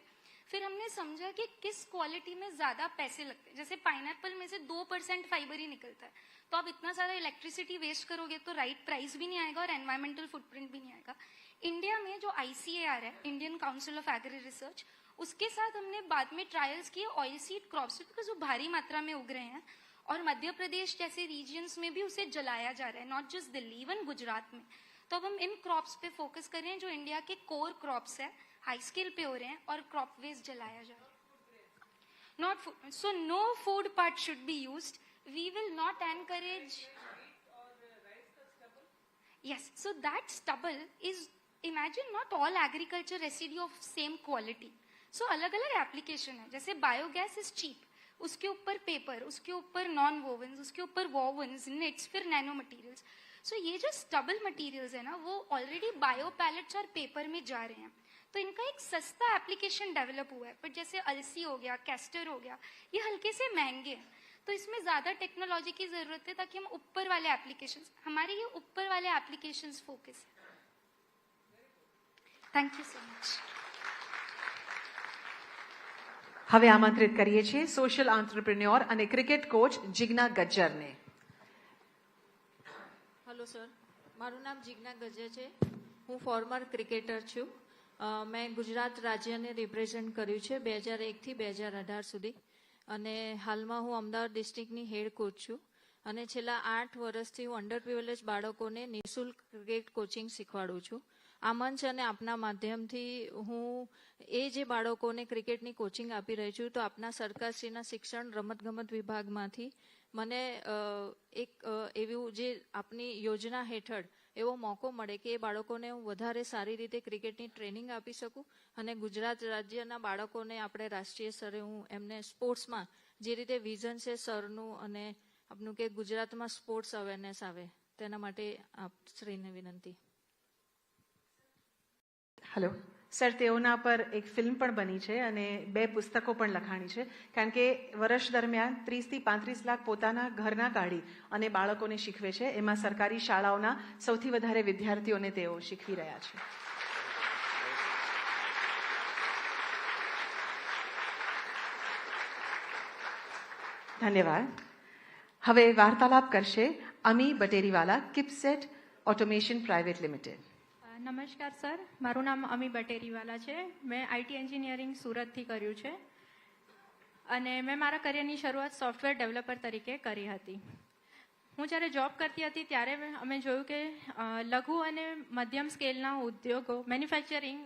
फिर हमने समझा कि किस क्वालिटी में ज्यादा पैसे लगते हैं. जैसे पाइनएप्पल में से 2% फाइबर ही निकलता है, तो आप इतना ज्यादा इलेक्ट्रिसिटी वेस्ट करोगे तो राइट प्राइस भी नहीं आएगा और एनवायरमेंटल फुटप्रिंट भी नहीं आएगा. इंडिया में जो ICAR है, Indian council of agri research, उसके साथ हमने बाद में ट्रायल्स किए ऑयल सीड क्रॉप्स बिकॉज वो भारी मात्रा में उग रहे हैं और मध्य प्रदेश जैसे रीजन्स में भी उसे जलाया जा रहा है, not just Delhi, even Gujarat में. तो अब हम इन क्रॉप्स पे फोकस कर रहे हैं जो इंडिया के कोर क्रॉप्स है, हाई स्केल पे हो रहे हैं और क्रॉप वेस्ट जलाया जा रहा है. Not food, so no food part should be used. We will not encourage. Yes, so that stubble is, imagine not all agriculture residue of same quality. So अलग अलग एप्लीकेशन है. जैसे बायोगैस इज चीप, उसके ऊपर paper, उसके ऊपर non वोवन्स, उसके ऊपर वोवन्स, नेट्स, फिर नैनो मटेरियल्स. सो ये जो स्टबल मटेरियल्स है ना, वो ऑलरेडी बायो पैलेट्स और पेपर में जा रहे हैं, तो इनका एक सस्ता एप्लीकेशन डेवलप हुआ है. बट जैसे अलसी हो गया, कैस्टर हो गया, ये हल्के से महंगे हैं, तो इसमें ज्यादा टेक्नोलॉजी की जरूरत है ताकि हम ऊपर वाले एप्लीकेशंस, हमारे ये ऊपर वाले एप्लीकेशंस फोकस है. Thank you so much. હવે આમંત્રિત કરીએ છીએ સોશિયલ આંત્રપ્રિન્યોર અને ક્રિકેટ કોચ જિજ્ઞા ગજ્જરને. હેલો સર, મારું નામ જિજ્ઞા ગજ્જર છે. હું ફોર્મર ક્રિકેટર છું. મેં ગુજરાત રાજ્યને રિપ્રેઝેન્ટ કર્યું છે 2001 થી 2018 સુધી અને હાલમાં હું અમદાવાદ ડિસ્ટ્રિક્ટની હેડ કોચ છું અને છેલ્લા 8 વર્ષથી હું અંડર પ્રિવિલેજ બાળકોને નિઃશુલ્ક ક્રિકેટ કોચિંગ શીખવાડું છું. આ મંચ અને આપના માધ્યમથી હું એ જે બાળકોને ક્રિકેટની કોચિંગ આપી રહી છું, તો આપના સરકારશ્રીના શિક્ષણ રમતગમત વિભાગમાંથી મને એક એવું જે આપની યોજના હેઠળ એવો મોકો મળે કે એ બાળકોને હું વધારે સારી રીતે ક્રિકેટની ટ્રેનિંગ આપી શકું અને ગુજરાત રાજ્યના બાળકોને આપણે રાષ્ટ્રીય સ્તરે હું એમને સ્પોર્ટ્સમાં જે રીતે વિઝન છે સરનું અને આપનું કે ગુજરાતમાં સ્પોર્ટ્સ અવેરનેસ આવે તેના માટે આપ શ્રીને વિનંતી. હેલો સર, તેઓના પર એક ફિલ્મ પણ બની છે અને 2 પુસ્તકો પણ લખાણી છે, કારણ કે વર્ષ દરમિયાન 30 થી 35 લાખ પોતાના ઘરના કાઢી અને બાળકોને શીખવે છે. એમાં સરકારી શાળાઓના સૌથી વધારે વિદ્યાર્થીઓને તેઓ શીખવી રહ્યા છે. ધન્યવાદ. હવે વાર્તાલાપ કરશે અમી બટેરીવાલા, કિપસેટ ઓટોમેશન પ્રાઇવેટ લિમિટેડ. નમસ્કાર સર, મારું નામ અમી બટેરીવાલા છે. મેં IT એન્જિનિયરિંગ સુરતથી કર્યું છે અને મેં મારા કરિયરની શરૂઆત સોફ્ટવેર ડેવલપર તરીકે કરી હતી. હું જ્યારે જોબ કરતી હતી ત્યારે અમે જોયું કે લઘુ અને મધ્યમ સ્કેલના ઉદ્યોગો, મેન્યુફેક્ચરિંગ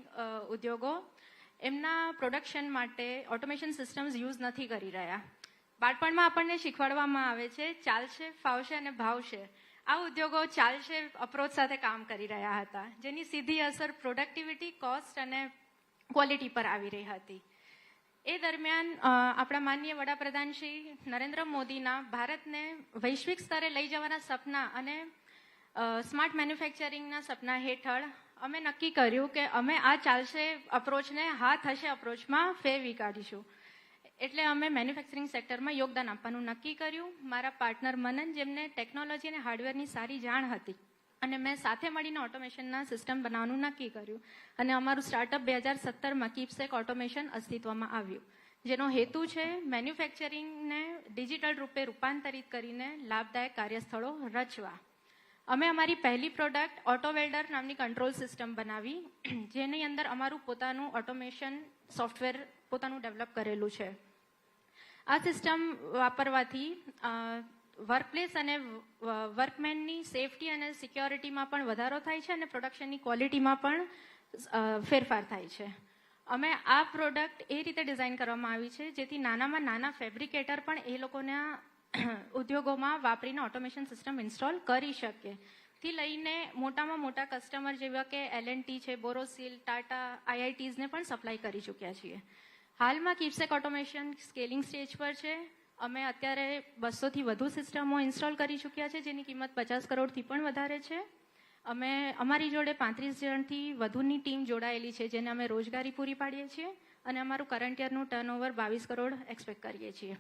ઉદ્યોગો એમના પ્રોડક્શન માટે ઓટોમેશન સિસ્ટમ્સ યુઝ નથી કરી રહ્યા. બાળપણમાં આપણને શીખવાડવામાં આવે છે ચાલશે, ફાવશે અને ભાવશે. આ ઉદ્યોગો ચાલશે અપ્રોચ સાથે કામ કરી રહ્યા હતા, જેની સીધી અસર પ્રોડક્ટિવિટી, કોસ્ટ અને ક્વોલિટી પર આવી રહી હતી. એ દરમિયાન આપણા માનનીય વડાપ્રધાન શ્રી નરેન્દ્ર મોદીના ભારતને વૈશ્વિક સ્તરે લઈ જવાના સપના અને સ્માર્ટ મેન્યુફેક્ચરિંગના સપના હેઠળ અમે નક્કી કર્યું કે અમે આ ચાલશે અપ્રોચને હા થશે અપ્રોચમાં ફેરવી કાઢીશું. એટલે અમે મેન્યુફેક્ચરિંગ સેક્ટરમાં યોગદાન આપવાનું નક્કી કર્યું. મારા પાર્ટનર મનન, જેમને ટેકનોલોજી અને હાર્ડવેરની સારી જાણ હતી, અને મેં સાથે મળીને ઓટોમેશનના સિસ્ટમ બનાવવાનું નક્કી કર્યું અને અમારું સ્ટાર્ટઅપ 2017માં કિપસેક ઓટોમેશન અસ્તિત્વમાં આવ્યું, જેનો હેતુ છે મેન્યુફેક્ચરિંગને ડિજિટલ રૂપે રૂપાંતરિત કરીને લાભદાયક કાર્યસ્થળો રચવા. અમે અમારી પહેલી પ્રોડક્ટ ઓટો વેલ્ડર નામની કંટ્રોલ સિસ્ટમ બનાવી, જેની અંદર અમારું પોતાનું ઓટોમેશન સોફ્ટવેર પોતાનું ડેવલપ કરેલું છે. આ સિસ્ટમ વાપરવાથી વર્કપ્લેસ અને વર્કમેનની સેફટી અને સિક્યોરિટીમાં પણ વધારો થાય છે અને પ્રોડક્શનની ક્વોલિટીમાં પણ ફેરફાર થાય છે. અમે આ પ્રોડક્ટ એ રીતે ડિઝાઇન કરવામાં આવી છે જેથી નાનામાં નાના ફેબ્રિકેટર પણ એ લોકોના ઉદ્યોગોમાં વાપરીને ઓટોમેશન સિસ્ટમ ઇન્સ્ટોલ કરી શકે. થી લઈને મોટામાં મોટા કસ્ટમર જેવા કે L&T છે, બોરોસિલ, ટાટા, IITsને પણ સપ્લાય કરી ચૂક્યા છીએ. હાલમાં કીપસેક ઓટોમેશન સ્કેલિંગ સ્ટેજ પર છે. અમે અત્યારે 200થી વધુ સિસ્ટમો ઇન્સ્ટોલ કરી ચૂક્યા છે, જેની કિંમત 50 કરોડથી પણ વધારે છે. અમારી જોડે 35 જણથી વધુની ટીમ જોડાયેલી છે, જેને અમે રોજગારી પૂરી પાડીએ છીએ અને અમારું કરંટ યરનું ટર્નઓવર 22 કરોડ એક્સપેક્ટ કરીએ છીએ.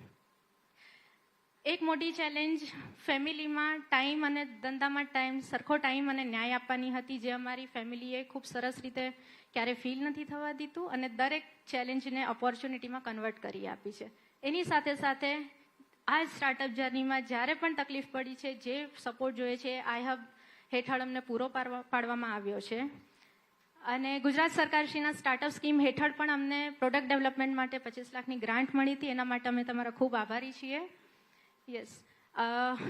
એક મોટી ચેલેન્જ ફેમિલીમાં ટાઈમ અને ધંધામાં સરખો ટાઈમ અને ન્યાય આપવાની હતી, જે અમારી ફેમિલીએ ખૂબ સરસ રીતે ક્યારે ફીલ નથી થવા દીધું અને દરેક ચેલેન્જને ઓપોર્ચ્યુનિટીમાં કન્વર્ટ કરી આપી છે. એની સાથે સાથે આ સ્ટાર્ટઅપ જર્નીમાં જ્યારે પણ તકલીફ પડી છે, જે સપોર્ટ જોઈએ છે આઈ હબ હેઠળ અમને પૂરો પાડવામાં આવ્યો છે. અને ગુજરાત સરકારશ્રીના સ્ટાર્ટઅપ સ્કીમ હેઠળ પણ અમને પ્રોડક્ટ ડેવલપમેન્ટ માટે 25 લાખની ગ્રાન્ટ મળી હતી. એના માટે અમે તમારા ખૂબ આભારી છીએ. યસ,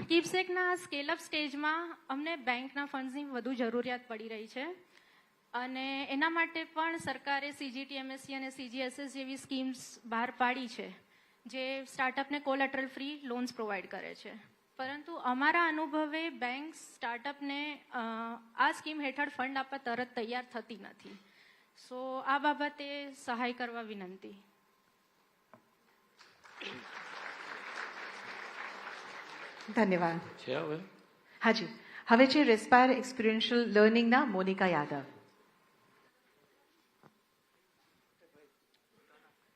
કીપસેકના સ્કેલઅપ સ્ટેજમાં અમને બેંકના ફંડ્સની વધુ જરૂરિયાત પડી રહી છે અને એના માટે પણ સરકારે CGT MSc અને CGSS જેવી સ્કીમ્સ બહાર પાડી છે, જે સ્ટાર્ટઅપને કોલેટરલ ફ્રી લોન્સ પ્રોવાઈડ કરે છે. પરંતુ અમારા અનુભવે બેંક સ્ટાર્ટઅપને આ સ્કીમ હેઠળ ફંડ આપવા તરત તૈયાર થતી નથી. સો આ બાબતે સહાય કરવા વિનંતી. ધન્યવાદ. છે હવે હાજી, હવે છે રેસ્પાયર એક્સપિરિયન્શિયલ લર્નિંગના મોનિકા યાદવ.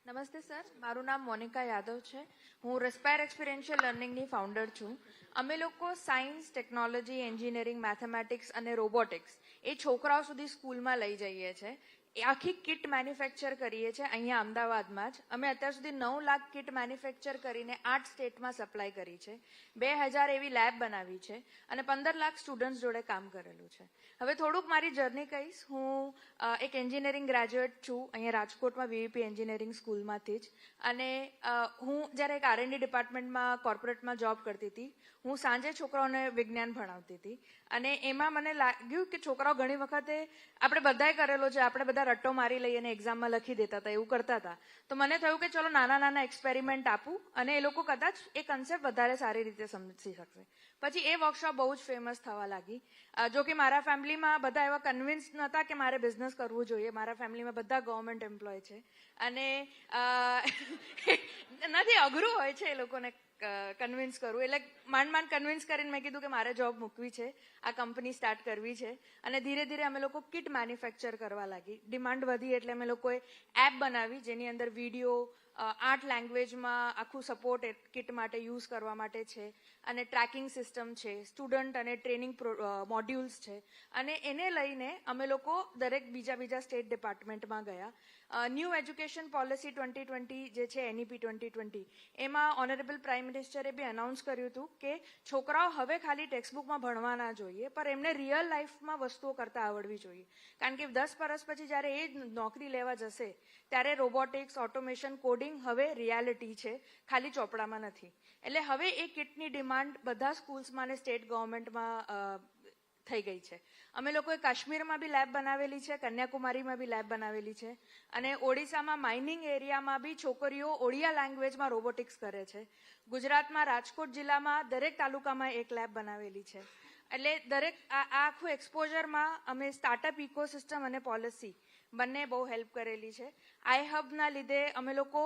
નમસ્તે સર, મારું નામ મોનિકા યાદવ છે. હું રેસ્પાયર એક્સપિરિયન્શિયલ લર્નિંગની ફાઉન્ડર છું. અમે લોકો સાયન્સ, ટેકનોલોજી, એન્જિનિયરિંગ, મેથેમેટિક્સ અને રોબોટિક્સ એ છોકરાઓ સુધી સ્કૂલમાં લઈ જઈએ છીએ. એ આખી કિટ મેન્યુફેક્ચર કરીએ છીએ અહીંયા અમદાવાદમાં જ. અમે અત્યાર સુધી 9 લાખ કિટ મેન્યુફેક્ચર કરીને 8 સ્ટેટમાં સપ્લાય કરી છે. 2000 એવી લેબ બનાવી છે અને 15 લાખ સ્ટુડન્ટ્સ જોડે કામ કરેલું છે. હવે થોડુંક મારી જર્ની કહીશ. હું એક એન્જિનિયરિંગ ગ્રેજ્યુએટ છું અહીંયા રાજકોટમાં VVP એન્જિનિયરિંગ સ્કૂલમાંથી જ. અને હું જ્યારે એક R&D ડિપાર્ટમેન્ટમાં કોર્પોરેટમાં જોબ કરતી હતી, હું સાંજે છોકરાઓને વિજ્ઞાન ભણાવતી હતી અને એમાં મને લાગ્યું કે છોકરાઓ ઘણી વખતે આપણે બધાએ કરેલો છે, આપણે બધા રટ્ટો મારી લઈએ અને એક્ઝામમાં લખી દેતા હતા, એવું કરતા હતા. તો મને થયું કે ચલો નાના નાના એક્સપેરિમેન્ટ આપું અને એ લોકો કદાચ એ કન્સેપ્ટ વધારે સારી રીતે સમજી શકશે. પછી એ વર્કશોપ બહુ જ ફેમસ થવા લાગી. જો કે મારા ફેમિલીમાં બધા એવા કન્વિન્સ નહોતા કે મારે બિઝનેસ કરવું જોઈએ. મારા ફેમિલીમાં બધા ગવર્મેન્ટ એમ્પ્લોય છે અને નથી, અઘરું હોય છે એ લોકોને કન્વિન્સ કરવું. એટલે માંડ કન્વિન્સ કરીને મેં કીધું કે મારે જોબ મૂકવી છે, આ કંપની સ્ટાર્ટ કરવી છે. અને ધીરે ધીરે અમે લોકો કિટ મેન્યુફેક્ચર કરવા લાગી. ડિમાન્ડ વધી એટલે અમે લોકોએ એપ બનાવી, જેની અંદર વિડીયો 8 લેંગ્વેજમાં આખું સપોર્ટ કિટ માટે યુઝ કરવા માટે છે અને ટ્રેકિંગ સિસ્ટમ છે, સ્ટુડન્ટ અને ટ્રેનિંગ મોડ્યુલ્સ છે. અને એને લઈને અમે લોકો દરેક બીજા સ્ટેટ ડિપાર્ટમેન્ટમાં ગયા. ન્યૂ એજ્યુકેશન પોલિસી 2020 જે છે NEP 2020, એમાં ઓનરેબલ પ્રાઇમ મિનિસ્ટરે બી અનાઉન્સ કર્યું હતું કે છોકરાઓ હવે ખાલી ટેક્સ્ટબુકમાં ભણવા ના જોઈએ, પણ એમને રિયલ લાઈફમાં વસ્તુઓ કરતા આવડવી જોઈએ. કારણ કે 10 વર્ષ પછી જ્યારે એ નોકરી લેવા જશે ત્યારે રોબોટિક્સ, ઓટોમેશન, કોડિંગ હવે રિયાલિટી છે, ખાલી ચોપડામાં નથી. એટલે હવે એ કિટની ડિમાન્ડ બધા સ્કૂલ્સમાં અને સ્ટેટ ગવર્મેન્ટમાં થઈ ગઈ છે. અમે લોકોએ કાશ્મીરમાં બી લેબ બનાવેલી છે, કન્યાકુમારીમાં બી લેબ બનાવેલી છે અને ઓડિશામાં માઇનિંગ એરિયામાં બી છોકરીઓ ઓડિયા લેંગ્વેજમાં રોબોટિક્સ કરે છે. ગુજરાતમાં રાજકોટ જિલ્લામાં દરેક તાલુકામાં એક લેબ બનાવેલી છે. એટલે દરેક આ આખું એક્સપોઝરમાં અમે સ્ટાર્ટઅપ ઇકોસિસ્ટમ અને પોલિસી બંને બહુ હેલ્પ કરેલી છે. આઈ હબના લીધે અમે લોકો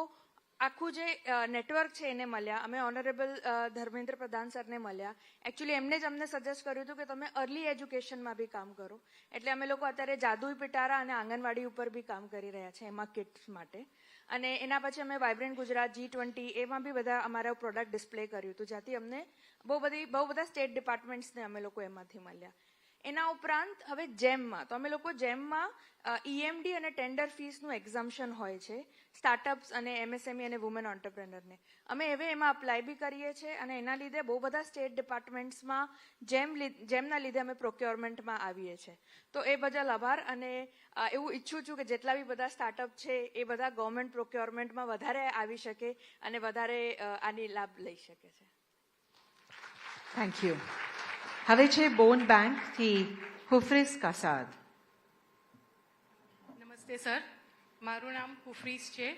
આખું જે નેટવર્ક છે એને મળ્યા. અમે ઓનરેબલ ધર્મેન્દ્ર પ્રધાન સરને મળ્યા. એકચ્યુઅલી એમને જ અમને સજેસ્ટ કર્યું હતું કે તમે અર્લી એજ્યુકેશનમાં બી કામ કરો. એટલે અમે લોકો અત્યારે જાદુઈ પિટારા અને આંગણવાડી ઉપર બી કામ કરી રહ્યા છે એમાં કિટ્સ માટે. અને એના પછી અમે વાઇબ્રન્ટ ગુજરાત G20 એમાં બી બધા અમારા પ્રોડક્ટ ડિસ્પ્લે કર્યું હતું, જ્યાંથી અમને બહુ બધા સ્ટેટ ડિપાર્ટમેન્ટ્સને અમે લોકો એમાંથી મળ્યા. એના ઉપરાંત હવે જેમમાં તો અમે લોકો જેમમાં EMD અને ટેન્ડર ફીસનું એક્ઝમ્પશન હોય છે સ્ટાર્ટઅપ્સ અને MSME અને વુમેન ઓન્ટરપ્રેનરને. અમે હવે એમાં અપ્લાય બી કરીએ છીએ અને એના લીધે બહુ બધા સ્ટેટ ડિપાર્ટમેન્ટ્સમાં જેમના લીધે અમે પ્રોક્યોરમેન્ટમાં આવીએ છીએ. તો એ બદલ આભાર અને એવું ઈચ્છું છું કે જેટલા બી બધા સ્ટાર્ટઅપ છે એ બધા ગવર્મેન્ટ પ્રોક્યોરમેન્ટમાં વધારે આવી શકે અને વધારે આની લાભ લઈ શકે છે. Thank you. હવે છે બોન બેંકથી હુફરીસ કાસાદ. નમસ્તે સર, મારું નામ હુફરીસ છે.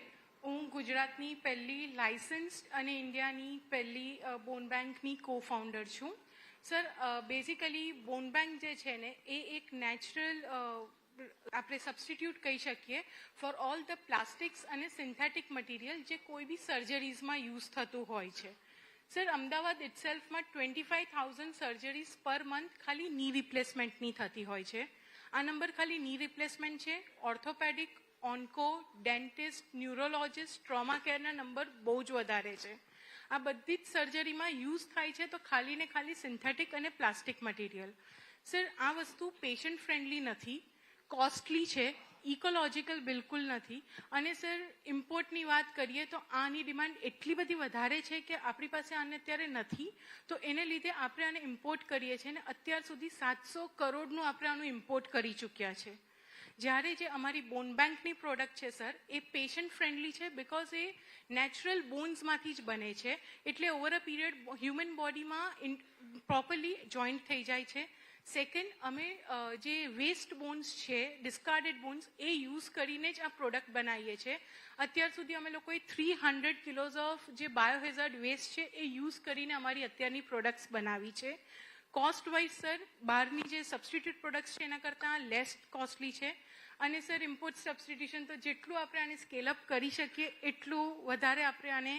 હું ગુજરાતની પહેલી લાયસન્સ્ડ અને ઇન્ડિયાની પહેલી બોન બેંકની કો ફાઉન્ડર છું. સર, બેઝિકલી બોન બેંક જે છે ને એ એક નેચરલ આપણે સબસ્ટિટ્યૂટ કહી શકીએ ફોર ઓલ ધ પ્લાસ્ટિક્સ અને સિન્થેટિક મટીરિયલ જે કોઈ બી સર્જરીઝમાં યુઝ થતું હોય છે. સર, અમદાવાદ ઇટસેલ્ફમાં 25,000 સર્જરીઝ પર મંથ ખાલી ની રિપ્લેસમેન્ટની થતી હોય છે. આ નંબર ખાલી ની રિપ્લેસમેન્ટ છે. Orthopaedic, onco, dentist, neurologist, trauma કેરના નંબર બહુ જ વધારે છે. આ બધી જ સર્જરીમાં યુઝ થાય છે તો ખાલી ને ખાલી સિન્થેટિક અને પ્લાસ્ટિક મટીરિયલ. સર, આ વસ્તુ પેશન્ટ ફ્રેન્ડલી નથી, કોસ્ટલી છે, ઇકોલોજીકલ બિલકુલ નથી અને સર ઇમ્પોર્ટની વાત કરીએ તો આની ડિમાન્ડ એટલી બધી વધારે છે કે આપણી પાસે આને અત્યારે નથી તો એને લીધે આપણે આને ઇમ્પોર્ટ કરીએ છીએ અને અત્યાર સુધી 700 કરોડનું આપણે આનું ઇમ્પોર્ટ કરી ચૂક્યા છે. જ્યારે જે અમારી બોન બેંકની પ્રોડક્ટ છે સર એ પેશન્ટ ફ્રેન્ડલી છે બિકોઝ એ નેચરલ બોન્સમાંથી જ બને છે એટલે ઓવર અ પીરિયડ હ્યુમન બોડીમાં પ્રોપરલી જોઈન્ટ થઈ જાય છે. સેકન્ડ, અમે જે વેસ્ટ બોન્સ છે, ડિસ્કાર્ડેડ બોન્સ, એ યુઝ કરીને જ આ પ્રોડક્ટ બનાવીએ છીએ. અત્યાર સુધી અમે લોકોએ 300 કિલોઝ ઓફ જે બાયોહેઝાર્ડ વેસ્ટ છે એ યુઝ કરીને અમારી અત્યારની પ્રોડક્ટ્સ બનાવી છે. કોસ્ટ વાઇઝ સર બહારની જે સબસ્ટિટ્યૂટ પ્રોડક્ટ્સ છે એના કરતાં લેસ કોસ્ટલી છે અને સર ઇમ્પોર્ટ સબસ્ટિટ્યુશન તો જેટલું આપણે આને સ્કેલ અપ કરી શકીએ એટલું વધારે આપણે આને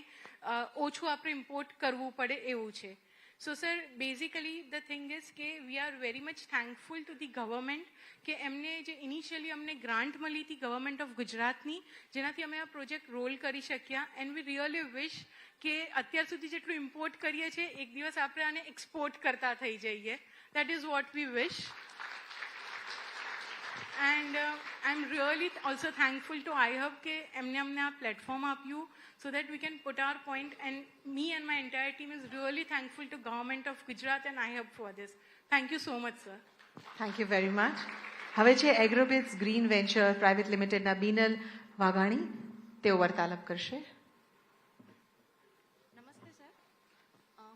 ઓછું આપણે ઇમ્પોર્ટ કરવું પડે એવું છે. So sir, basically the thing is કે we are very much thankful to the government કે એમને જે ઇનિશિયલી અમને ગ્રાન્ટ મળી હતી ગવર્મેન્ટ ઓફ ગુજરાતની જેનાથી અમે આ પ્રોજેક્ટ રોલ કરી શક્યા એન્ડ વી રિયલી વિશ કે અત્યાર સુધી જેટલું ઇમ્પોર્ટ કરીએ છીએ એક દિવસ આપણે આને એક્સપોર્ટ કરતા થઈ જઈએ. That is what we wish. And I'm really also thankful to iHub કે એમને અમને આ પ્લેટફોર્મ આપ્યું so that we can put our point and me and my entire team is really thankful to government of Gujarat and iHub for this. Thank you so much sir. Thank you very much. હવે છે એગ્રોબિટ્સ green venture private લિમિટેડના બીનલ વાઘાણી, તેઓ વાર્તાલાપ કરશે. નમસ્તે sir,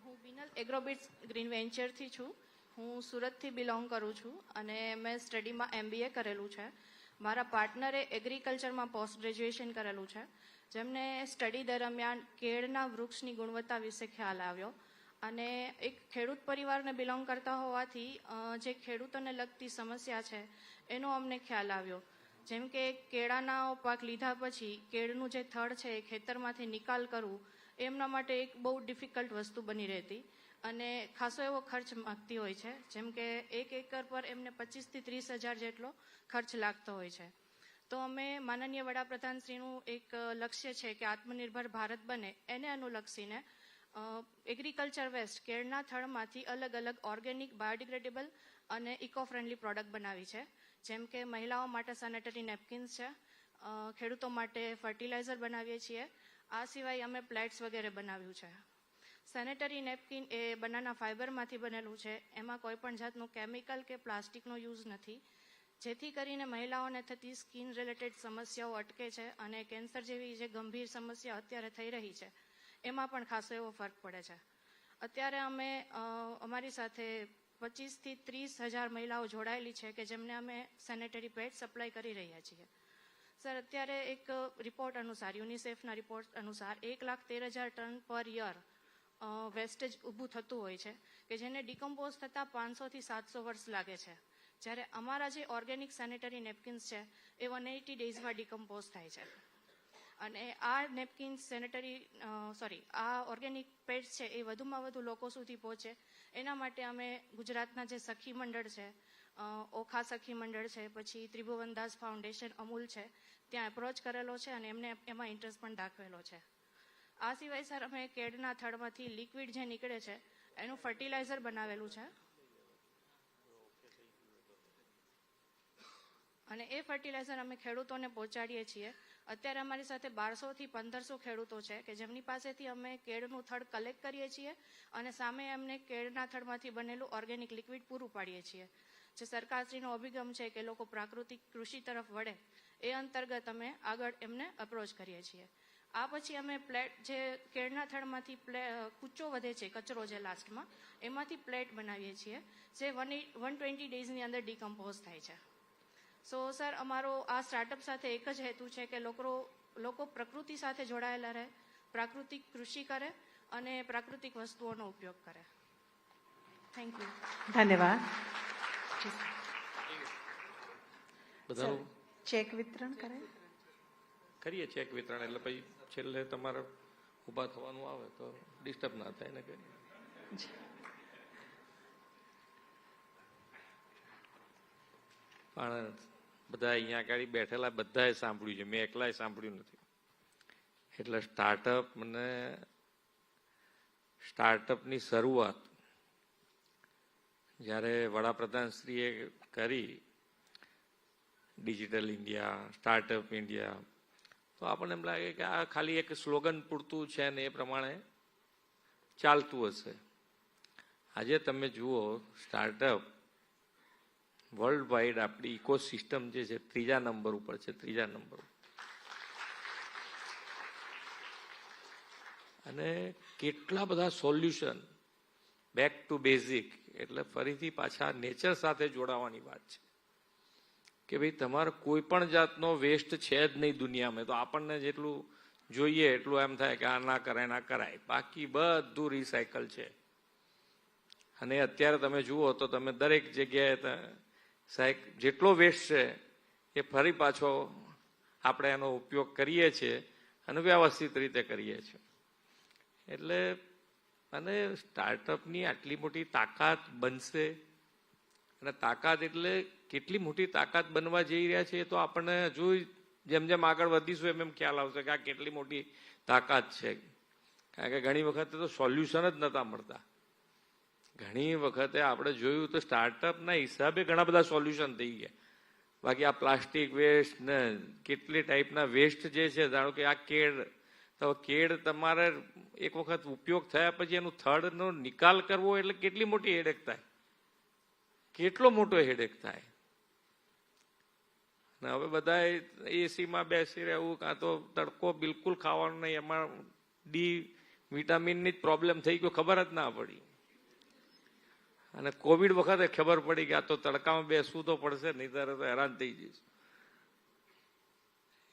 હું Binal એગ્રોબિટ્સ green વેન્ચરથી છું. હું સુરતથી બિલોંગ કરું છું અને મેં સ્ટડીમાં MBA કરેલું છે. મારા પાર્ટનરે એગ્રીકલ્ચરમાં પોસ્ટ ગ્રેજ્યુએશન કરેલું છે જેમને સ્ટડી દરમિયાન કેળના વૃક્ષની ગુણવત્તા વિશે ખ્યાલ આવ્યો અને એક ખેડૂત પરિવારને બિલોંગ કરતા હોવાથી જે ખેડૂતોને લગતી સમસ્યા છે એનો અમને ખ્યાલ આવ્યો. જેમ કે કેળાના પાક લીધા પછી કેળનું જે થડ છે એ ખેતરમાંથી નિકાલ કરવું એમના માટે એક બહુ ડિફિકલ્ટ વસ્તુ બની રહેતી અને ખાસો એવો ખર્ચ માગતી હોય છે. જેમ કે 1 એકર પર એમને 25,000 થી 30,000 જેટલો ખર્ચ લાગતો હોય છે. તો અમે માનનીય વડાપ્રધાનશ્રીનું એક લક્ષ્ય છે કે આત્મનિર્ભર ભારત બને એને અનુલક્ષીને એગ્રીકલ્ચર વેસ્ટ કેળના થડમાંથી અલગ અલગ ઓર્ગેનિક, બાયોડિગ્રેડેબલ અને ઇકો ફ્રેન્ડલી પ્રોડક્ટ બનાવી છે. જેમ કે મહિલાઓ માટે સેનેટરી નેપકિન્સ છે, ખેડૂતો માટે ફર્ટિલાઇઝર બનાવીએ છીએ. આ સિવાય અમે પ્લેટ્સ વગેરે બનાવ્યું છે. સેનેટરી નેપકિન એ બનાના ફાઇબરમાંથી બનેલું છે. એમાં કોઈ પણ જાતનું કેમિકલ કે પ્લાસ્ટિકનો યુઝ નથી જેથી કરીને મહિલાઓને થતી સ્કિન રિલેટેડ સમસ્યાઓ અટકે છે અને કેન્સર જેવી જે ગંભીર સમસ્યા અત્યારે થઈ રહી છે એમાં પણ ખાસો એવો ફરક પડે છે. અત્યારે અમે અમારી સાથે 25,000 થી 30,000 મહિલાઓ જોડાયેલી છે કે જેમને અમે સેનેટરી પેડ સપ્લાય કરી રહ્યા છીએ. સર, અત્યારે એક રિપોર્ટ અનુસાર, યુનિસેફના રિપોર્ટ અનુસાર 1,13,000 ટન પર યર વેસ્ટેજ ઊભું થતું હોય છે કે જેને ડિકમ્પોઝ થતાં 500 થી 700 વર્ષ લાગે છે. જ્યારે અમારા જે ઓર્ગેનિક સેનેટરી નેપકિન્સ છે એ 180 ડેઝમાં ડિકમ્પોઝ થાય છે અને આ નેપકિન્સ આ ઓર્ગેનિક પેડ્સ છે એ વધુમાં વધુ લોકો સુધી પહોંચે એના માટે અમે ગુજરાતના જે સખી મંડળ છે, ઓખા સખી મંડળ છે, પછી ત્રિભુવનદાસ ફાઉન્ડેશન, અમૂલ છે, ત્યાં એપ્રોચ કરેલો છે અને એમને એમાં ઇન્ટરેસ્ટ પણ દાખવેલો છે. આ સિવાય સર અમે કેળના થડમાંથી લિક્વિડ જે નીકળે છે એનું ફર્ટિલાઇઝર બનાવેલું છે. અને એ ફર્ટિલાઇઝર અમે ખેડૂતોને પહોંચાડીએ છીએ. અત્યારે અમારી સાથે 1200 થી 1500 ખેડૂતો છે કે જેમની પાસેથી અમે કેળનું થડ કલેક્ટ કરીએ છીએ અને સામે એમને કેળના થડમાંથી બનેલું ઓર્ગેનિક લિક્વિડ પૂરું પાડીએ છીએ. જે સરકારશ્રીનો અભિગમ છે કે લોકો પ્રાકૃતિક કૃષિ તરફ વળે, એ અંતર્ગત અમે આગળ એમને અપ્રોચ કરીએ છીએ. આ પછી અમે પ્લેટ, જે કેળના થડમાંથી કૂચો વધે છે, કચરો જે લાસ્ટમાં, એમાંથી પ્લેટ બનાવીએ છીએ જે 120 ડેઝની અંદર ડિકમ્પોઝ થાય છે. સો સર, અમારો આ સ્ટાર્ટઅપ સાથે એક જ હેતુ છે કે લોકો પ્રકૃતિ સાથે જોડાયેલા રહે, પ્રાકૃતિક કૃષિ કરે અને પ્રાકૃતિક વસ્તુઓનો ઉપયોગ કરે. Thank you. ધન્યવાદ. બધાનું ચેક વિતરણ કરે કરીએ ચેક વિતરણ, એટલે પછી છેલ્લે તમારે ઊભા થવાનું આવે તો ડિસ્ટર્બ ના થાય ને. પણ બધા અહીંયા આગળ બેઠેલા બધાએ સાંભળ્યું છે, મેં એકલાએ સાંભળ્યું નથી. એટલે સ્ટાર્ટઅપની શરૂઆત જ્યારે વડાપ્રધાનશ્રીએ કરી, ડિજિટલ ઇન્ડિયા, સ્ટાર્ટઅપ ઇન્ડિયા, તો આપણને એમ લાગે કે આ ખાલી એક સ્લોગન પૂરતું છે ને એ પ્રમાણે ચાલતું હશે. આજે તમે જુઓ, સ્ટાર્ટઅપ વર્લ્ડ વાઇડ આપણી ઇકોસિસ્ટમ જે છે 3જા નંબર ઉપર છે, 3જા નંબર. અને કેટલા બધા સોલ્યુશન, બેક ટુ બેઝિક, એટલે ફરીથી પાછા નેચર સાથે જોડાવાની વાત છે કે ભાઈ તમારે કોઈ પણ જાતનો વેસ્ટ છે જ નહીં દુનિયામાં. તો આપણને જેટલું જોઈએ એટલું એમ થાય કે આ ના કરાય, ના કરાય, બાકી બધું રિસાયકલ છે. અને અત્યારે તમે જુઓ તો તમે દરેક જગ્યાએ જેટલો વેસ્ટ છે એ ફરી પાછો આપણે એનો ઉપયોગ કરીએ છીએ અને વ્યવસ્થિત રીતે કરીએ છીએ. એટલે અને સ્ટાર્ટઅપની આટલી મોટી તાકાત બનશે, અને તાકાત એટલે કેટલી મોટી તાકાત બનવા જઈ રહ્યા છે એ તો આપણને હજુ જેમ જેમ આગળ વધીશું એમ એમ ખ્યાલ આવશે કે આ કેટલી મોટી તાકાત છે. કારણ કે ઘણી વખતે તો સોલ્યુશન જ નહોતા મળતા. ઘણી વખતે આપણે જોયું તો સ્ટાર્ટઅપના હિસાબે ઘણા બધા સોલ્યુશન થઈ ગયા. બાકી આ પ્લાસ્ટિક વેસ્ટ ને કેટલી ટાઈપના વેસ્ટ જે છે, ધારો કે આ કેળ તમારે એક વખત ઉપયોગ થયા પછી એનું થડનો નિકાલ કરવો એટલે કેટલી મોટી હેડેક થાય, કેટલો મોટો હેડેક થાય. ને હવે બધા એસીમાં બેસી રહેવું, કાં તો તડકો બિલકુલ ખાવાનો નહીં, એમાં ડી વિટામિનની જ પ્રોબ્લેમ થઈ ગયો, ખબર જ ના પડી. અને કોવિડ વખતે ખબર પડી કે આ તો તડકામાં બેસવું તો પડશે, નહીં ત્યારે તો હેરાન થઈ જઈશ.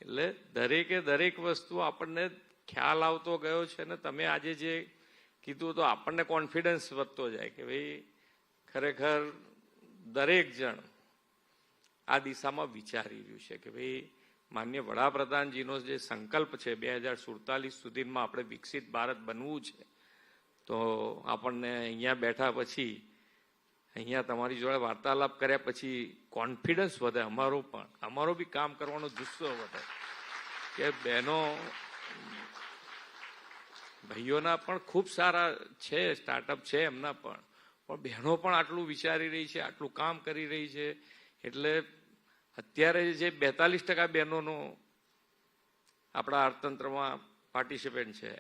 એટલે દરેકે દરેક વસ્તુ આપણને ખ્યાલ આવતો ગયો છે. ને તમે આજે જે કીધું તો આપણને કોન્ફિડન્સ વધતો જાય કે ભાઈ ખરેખર દરેક જણ આ દિશામાં વિચારી રહ્યું છે કે ભાઈ માન્ય વડાપ્રધાનજીનો જે સંકલ્પ છે 2047 સુધીમાં આપણે વિકસિત ભારત બનવું છે. તો આપણને અહીંયા બેઠા પછી, અહીંયા તમારી જોડે વાર્તાલાપ કર્યા પછી કોન્ફિડન્સ વધે, અમારો બી કામ કરવાનો જુસ્સો વધે કે બહેનો ભાઈઓના પણ ખૂબ સારા છે, સ્ટાર્ટઅપ છે એમના પણ બહેનો પણ આટલું વિચારી રહી છે, આટલું કામ કરી રહી છે. એટલે અત્યારે જે 42% બહેનોનો આપણા અર્થતંત્રમાં પાર્ટિસિપેન્ટ છે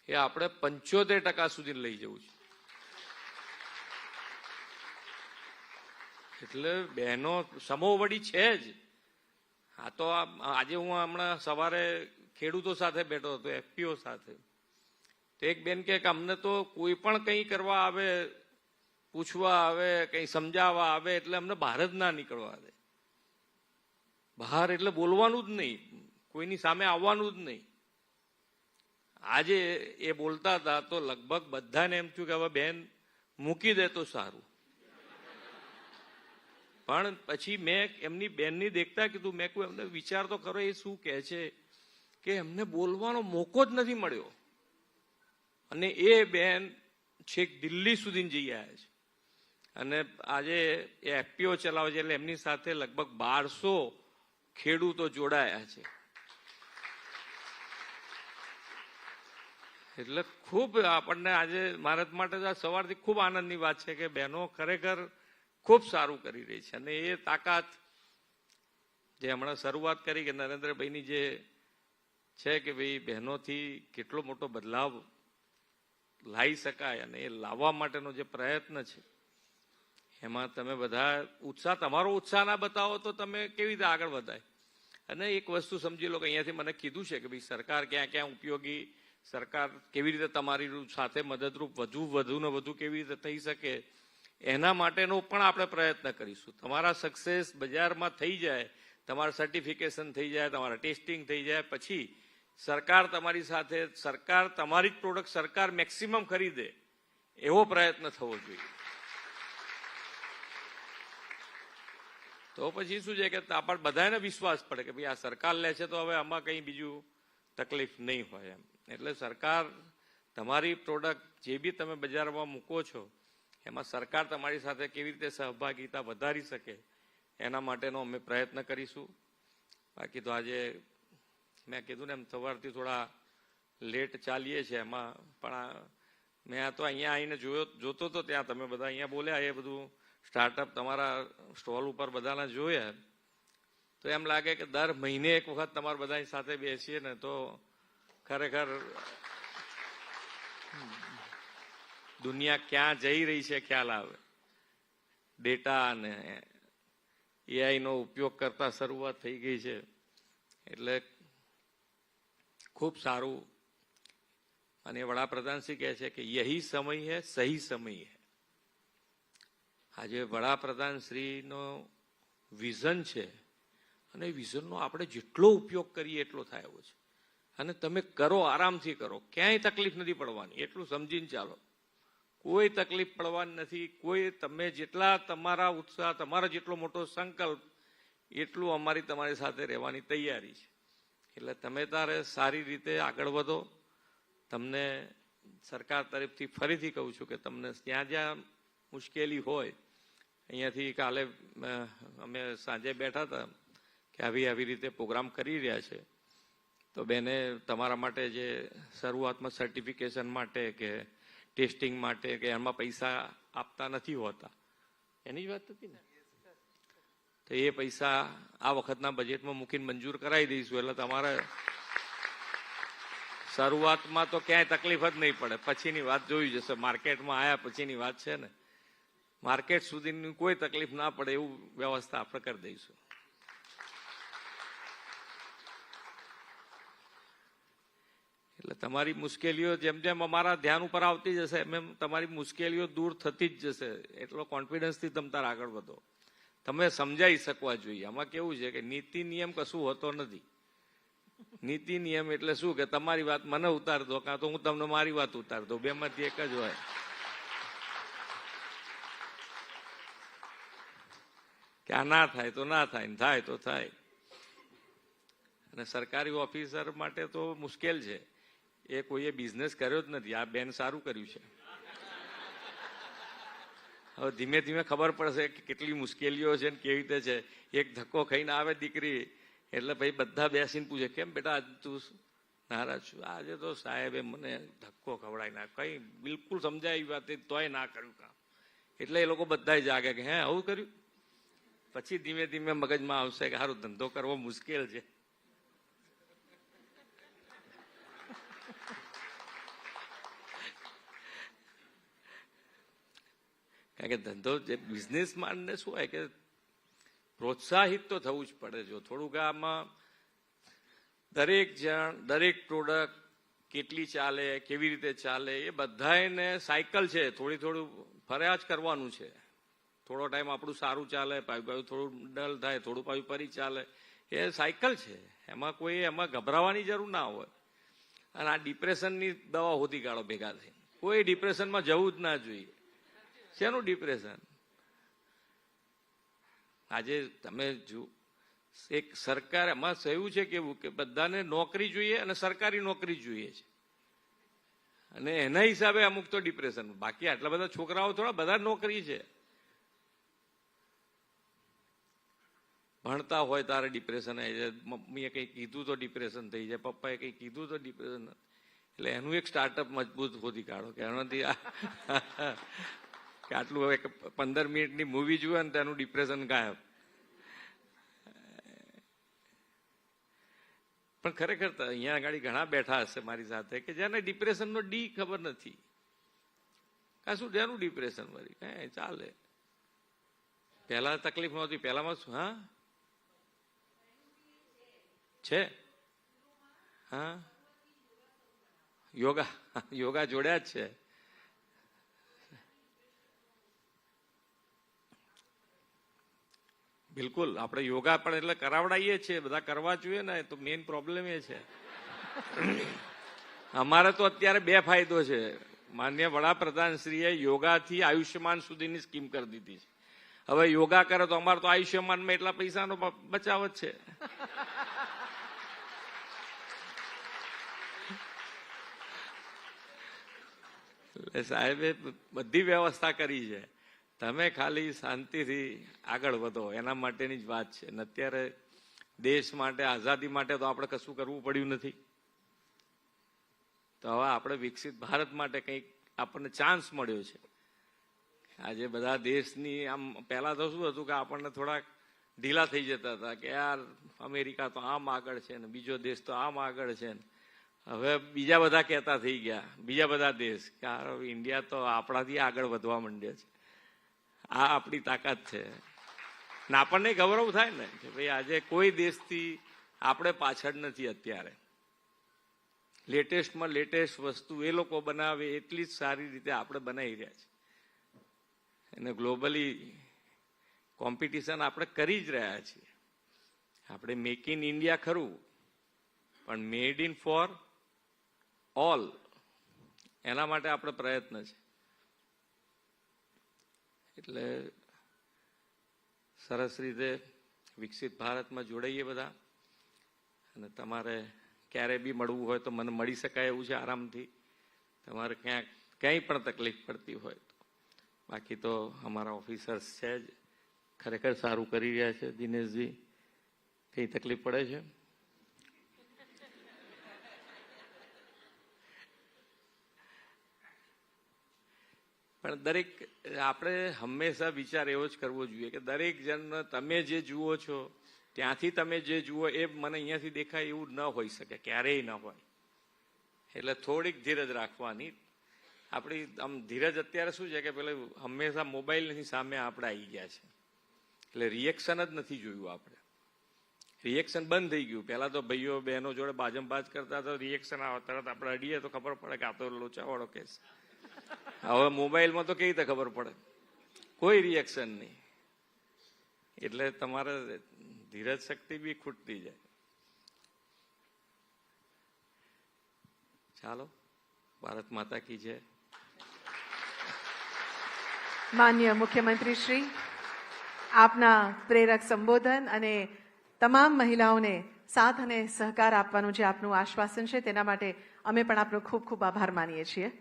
એ આપણે 75% સુધી લઈ જવું છે. એટલે બહેનો સમોવડી છે જ. આ તો આજે હું હમણાં સવારે ખેડૂતો સાથે બેઠો હતો, એફપીઓ સાથે, તો એક બેન કે અમને તો કોઈ પણ કંઈ કરવા આવે, પૂછવા આવે, કંઈ સમજાવવા આવે એટલે અમને બહાર જ ના નીકળવા દે. બહાર એટલે બોલવાનું જ નહીં, કોઈની સામે આવવાનું જ નહીં. આજે એ બોલતા હતા તો લગભગ બધાને એમ થયું કે હવે બેન મૂકી દે તો સારું. પણ પછી મેં એમની બેનની દેખતા કીધું, મેં કોઈ એમને વિચાર તો ખરો એ શું કહે છે કે એમને બોલવાનો મોકો જ નથી મળ્યો. અને એ બેન છેક દિલ્હી સુધી જઈ આવ્યા છે અને આજે એ એફપીઓ ચલાવે છે. એટલે એમની સાથે લગભગ 1200 ખેડૂતો જોડાયા છે. એટલે ખૂબ આપણને આજે ભારત માટે સવારથી ખૂબ આનંદની વાત છે કે બહેનો ખરેખર ખૂબ સારું કરી રહી છે. અને એ તાકાત જે હમણાં શરૂઆત કરી કે નરેન્દ્રભાઈની જે છે કે ભાઈ બહેનોથી કેટલો મોટો બદલાવ લાવી શકાય અને એ લાવવા માટેનો જે પ્રયત્ન છે એમાં તમે બધા ઉત્સાહ, તમારો ઉત્સાહ ના બતાવો તો તમે કેવી રીતે આગળ વધાય. અને એક વસ્તુ સમજી લો કે અહીંયાથી મને કીધું છે કે ભાઈ સરકાર ક્યાં ક્યાં ઉપયોગી, સરકાર કેવી રીતે તમારી સાથે મદદરૂપ વધુ ને વધુ કેવી રીતે થઈ શકે એના માટેનો પણ આપણે પ્રયત્ન કરીશું. તમારા સક્સેસ બજારમાં થઈ જાય, તમારા સર્ટિફિકેશન થઈ જાય, તમારા ટેસ્ટિંગ થઈ જાય, પછી સરકાર તમારી સાથે, સરકાર તમારી જ પ્રોડક્ટ સરકાર મેક્સિમમ ખરીદે એવો પ્રયત્ન થવો જોઈએ. તો પછી શું છે કે આપણે બધાને વિશ્વાસ પડે કે ભાઈ આ સરકાર લે છે તો હવે આમાં કંઈ બીજું તકલીફ નહીં હોય એમ. એટલે સરકાર તમારી પ્રોડક્ટ જે બી તમે બજારમાં મૂકો છો એમાં સરકાર તમારી સાથે કેવી રીતે સહભાગિતા વધારી શકે એના માટેનો અમે પ્રયત્ન કરીશું. બાકી તો આજે મેં કીધું ને એમ સવારથી થોડા લેટ ચાલીએ છીએ એમાં, પણ મેં તો અહીંયા આવીને જોતો હતો ત્યાં તમે બધા અહીંયા બોલ્યા એ બધું સ્ટાર્ટઅપ તમારા સ્ટોલ ઉપર બધાના જોયા તો એમ લાગે કે દર મહિને એક વખત તમારા બધાની સાથે બેસીએ ને તો ખરેખર દુનિયા ક્યાં જઈ રહી છે ખ્યાલ આવે. ડેટા અને એઆઈ નો ઉપયોગ કરતા શરૂઆત થઈ ગઈ છે એટલે ખૂબ સારું. અને વડાપ્રધાન શ્રી કહે છે કે યહી સમય હૈ, સહી સમય હૈ. આજે વડાપ્રધાન શ્રીનો વિઝન છે અને વિઝનનો આપણે જેટલો ઉપયોગ કરીએ એટલો થાય એવો છે. અને તમે કરો, આરામથી કરો, ક્યાંય તકલીફ નથી પડવાની, એટલું સમજીને ચાલો. કોઈ તકલીફ પડવાની નથી. કોઈ તમે જેટલા તમારા ઉત્સાહ, તમારો જેટલો મોટો સંકલ્પ એટલું અમારી તમારી સાથે રહેવાની તૈયારી છે. એટલે તમે તારે સારી રીતે આગળ વધો. તમને સરકાર તરફથી ફરીથી કહું છું કે તમને જ્યાં જ્યાં મુશ્કેલી હોય, અહીંયાથી કાલે અમે સાંજે બેઠા હતા કે આવી રીતે પ્રોગ્રામ કરી રહ્યા છે તો બેને તમારા માટે જે શરૂઆતમાં સર્ટિફિકેશન માટે કે ટેસ્ટિંગ માટે કે એમાં પૈસા આપતા નથી હોતા એની જ વાત હતી ને, તો એ પૈસા આ વખતના બજેટમાં મૂકીને મંજૂર કરાવી દઈશું. એટલે તમારે શરૂઆતમાં તો ક્યાંય તકલીફ જ નહીં પડે, પછીની વાત જોઈ જશે. માર્કેટમાં આવ્યા પછીની વાત છે ને, માર્કેટ સુધીની કોઈ તકલીફ ના પડે એવું વ્યવસ્થા આપણે કરી દઈશું. એટલે તમારી મુશ્કેલીઓ જેમ જેમ અમારા ધ્યાન ઉપર આવતી જશે એમ તમારી મુશ્કેલીઓ દૂર થતી જ જશે. એટલો કોન્ફિડન્સથી તમે તાર આગળ વધો. તમે સમજાઈ શકવા જોઈએ. આમાં કેવું છે કે નીતિ નિયમ કશું હોતો નથી. નીતિ નિયમ એટલે શું કે તમારી વાત મને ઉતાર દો કાં તો હું તમને મારી વાત ઉતાર દઉં, બેમાંથી એક જ હોય. કે આ ના થાય તો ના થાય, થાય તો થાય. અને સરકારી ઓફિસર માટે તો મુશ્કેલ છે. એ કોઈએ બિઝનેસ કર્યો જ નથી. આ બેન સારું કર્યું છે. હવે ધીમે ધીમે ખબર પડશે કે કેટલી મુશ્કેલીઓ છે ને કેવી રીતે છે. એક ધક્કો ખાઈને આવે દીકરી એટલે ભાઈ બધા બેસીને પૂછે કેમ બેટા આજ તું નારાજ છું? આજે તો સાહેબે મને ધક્કો ખવડાવી ના, કઈ બિલકુલ સમજાય એ વાત તોય ના કર્યું કામ. એટલે એ લોકો બધા જાગે કે હે આવું કર્યું. પછી ધીમે ધીમે મગજમાં આવશે કે સારું ધંધો કરવો મુશ્કેલ છે. કારણ કે ધંધો જે બિઝનેસમેનને શું હોય કે પ્રોત્સાહિત તો થવું જ પડે. જો થોડુંક આમાં દરેક જણ, દરેક પ્રોડક્ટ કેટલી ચાલે, કેવી રીતે ચાલે, એ બધાને સાયકલ છે. થોડું ફર્યા જ કરવાનું છે. થોડો ટાઈમ આપણું સારું ચાલે, પાછું થોડું ડલ થાય, થોડું પાછું ફરી ચાલે. એ સાયકલ છે. એમાં ગભરાવાની જરૂર ના હોય. અને આ ડિપ્રેશનની દવા હોતી કાઢો ભેગા થઈ. કોઈ ડિપ્રેશનમાં જવું જ ના જોઈએ. શેનું ડિપ્રેશન? આજે તમે જો એક સરકાર એમાં થયું છે કેવું કે બધાને નોકરી જોઈએ અને સરકારી નોકરી જોઈએ છે અને એના હિસાબે અમુક તો ડિપ્રેશન. બાકી આટલા બધા છોકરાઓ થોડા બધા નોકરી છે. ભણતા હોય તારે ડિપ્રેશન આવી જાય, મમ્મીએ કંઈ કીધું તો ડિપ્રેશન થઈ જાય, પપ્પાએ કંઈ કીધું તો ડિપ્રેશન. એટલે એનું એક સ્ટાર્ટઅપ મજબૂત શોધી કાઢો કે એનાથી કે આટલું હવે 15 મિનિટની મૂવી જુએ ને તેનું ડિપ્રેશન ગાયબ. પણ ખરેખર અહીંયા આગળ ઘણા બેઠા હશે મારી સાથે કે જેને ડિપ્રેશનનો ડી ખબર નથી. કાં શું જેનું ડિપ્રેશન વળી કઈ ચાલે. પહેલા તકલીફ નહોતી. પહેલામાં શું? હા છે. હા યોગા જોડ્યા જ છે. બિલકુલ આપણે યોગા પણ એટલે કરાવડાવીએ છીએ, બધા કરવા જોઈએ ને. તો મેઇન પ્રોબ્લેમ એ છે. અમારે તો અત્યારે 2 ફાયદો છે. માન્ય વડાપ્રધાન શ્રીએ યોગાથી આયુષ્યમાન સુધીની સ્કીમ કરી દીધી છે. હવે યોગા કરે તો અમારે તો આયુષ્યમાનમાં એટલા પૈસાનો બચાવ જ છે. એટલે સાહેબે બધી વ્યવસ્થા કરી છે. તમે ખાલી શાંતિથી આગળ વધો એના માટેની જ વાત છે. અને અત્યારે દેશ માટે, આઝાદી માટે તો આપણે કશું કરવું પડ્યું નથી. તો હવે આપણે વિકસિત ભારત માટે કંઈક આપણને ચાન્સ મળ્યો છે. આજે બધા દેશની આમ પહેલા તો શું હતું કે આપણને થોડાક ઢીલા થઈ જતા હતા કે યાર અમેરિકા તો આમ આગળ છે ને બીજો દેશ તો આમ આગળ છે ને. હવે બીજા બધા કહેતા થઈ ગયા, બીજા બધા દેશ કે ઇન્ડિયા તો આપણાથી આગળ વધવા માંડ્યો છે. આ આપણી તાકાત છે. ને આપણને ગૌરવ થાય ને કે ભાઈ આજે કોઈ દેશથી આપણે પાછળ નથી. અત્યારે લેટેસ્ટમાં લેટેસ્ટ વસ્તુ એ લોકો બનાવે એટલી જ સારી રીતે આપણે બનાવી રહ્યા છીએ. અને ગ્લોબલી કોમ્પિટિશન આપણે કરી જ રહ્યા છીએ. આપણે મેક ઇન ઇન્ડિયા ખરું, પણ મેડ ઇન ફોર ઓલ એના માટે આપણે પ્રયત્ન છે. એટલે સરસ રીતે વિકસિત ભારતમાં જોડાઈએ બધા. અને તમારે ક્યારે બી મળવું હોય તો મને મળી શકાય એવું છે આરામથી. તમારે ક્યાંય પણ તકલીફ પડતી હોય તો. બાકી તો અમારા ઓફિસર્સ છે જ, ખરેખર સારું કરી રહ્યા છે. દિનેશજી, કઈ તકલીફ પડે છે? પણ દરેક આપણે હંમેશા વિચાર એવો જ કરવો જોઈએ કે દરેક જણ તમે જે જુઓ છો ત્યાંથી તમે જે જુઓ એ મને અહીંયાથી દેખાય એવું ન હોઈ શકે, ક્યારેય ન હોય. એટલે થોડીક ધીરજ રાખવાની. આપણી આમ ધીરજ અત્યારે શું છે કે પેલા હંમેશા મોબાઈલની સામે આપણે આવી ગયા છે. એટલે રિએક્શન જ નથી જોયું આપણે. રિએક્શન બંધ થઈ ગયું. પહેલા તો ભાઈઓ બહેનો જોડે બાજંબાજ કરતા તો રિએક્શન આવે, તરત આપણે અડીએ તો ખબર પડે કે આ તો લોચાવાળો કેસ. હવે મોબાઈલમાં તો કેવી રીતે ખબર પડે? કોઈ રિએક્શન નહીં. એટલે તમારે ધીરજ શક્તિ બી ખૂટતી જાય. ચાલો, ભારત માતા કી જય. માન્ય મુખ્યમંત્રી શ્રી, આપના પ્રેરક સંબોધન અને તમામ મહિલાઓને સાથ અને સહકાર આપવાનું જે આપનું આશ્વાસન છે તેના માટે અમે પણ આપનો ખૂબ ખૂબ આભાર માનીએ છીએ.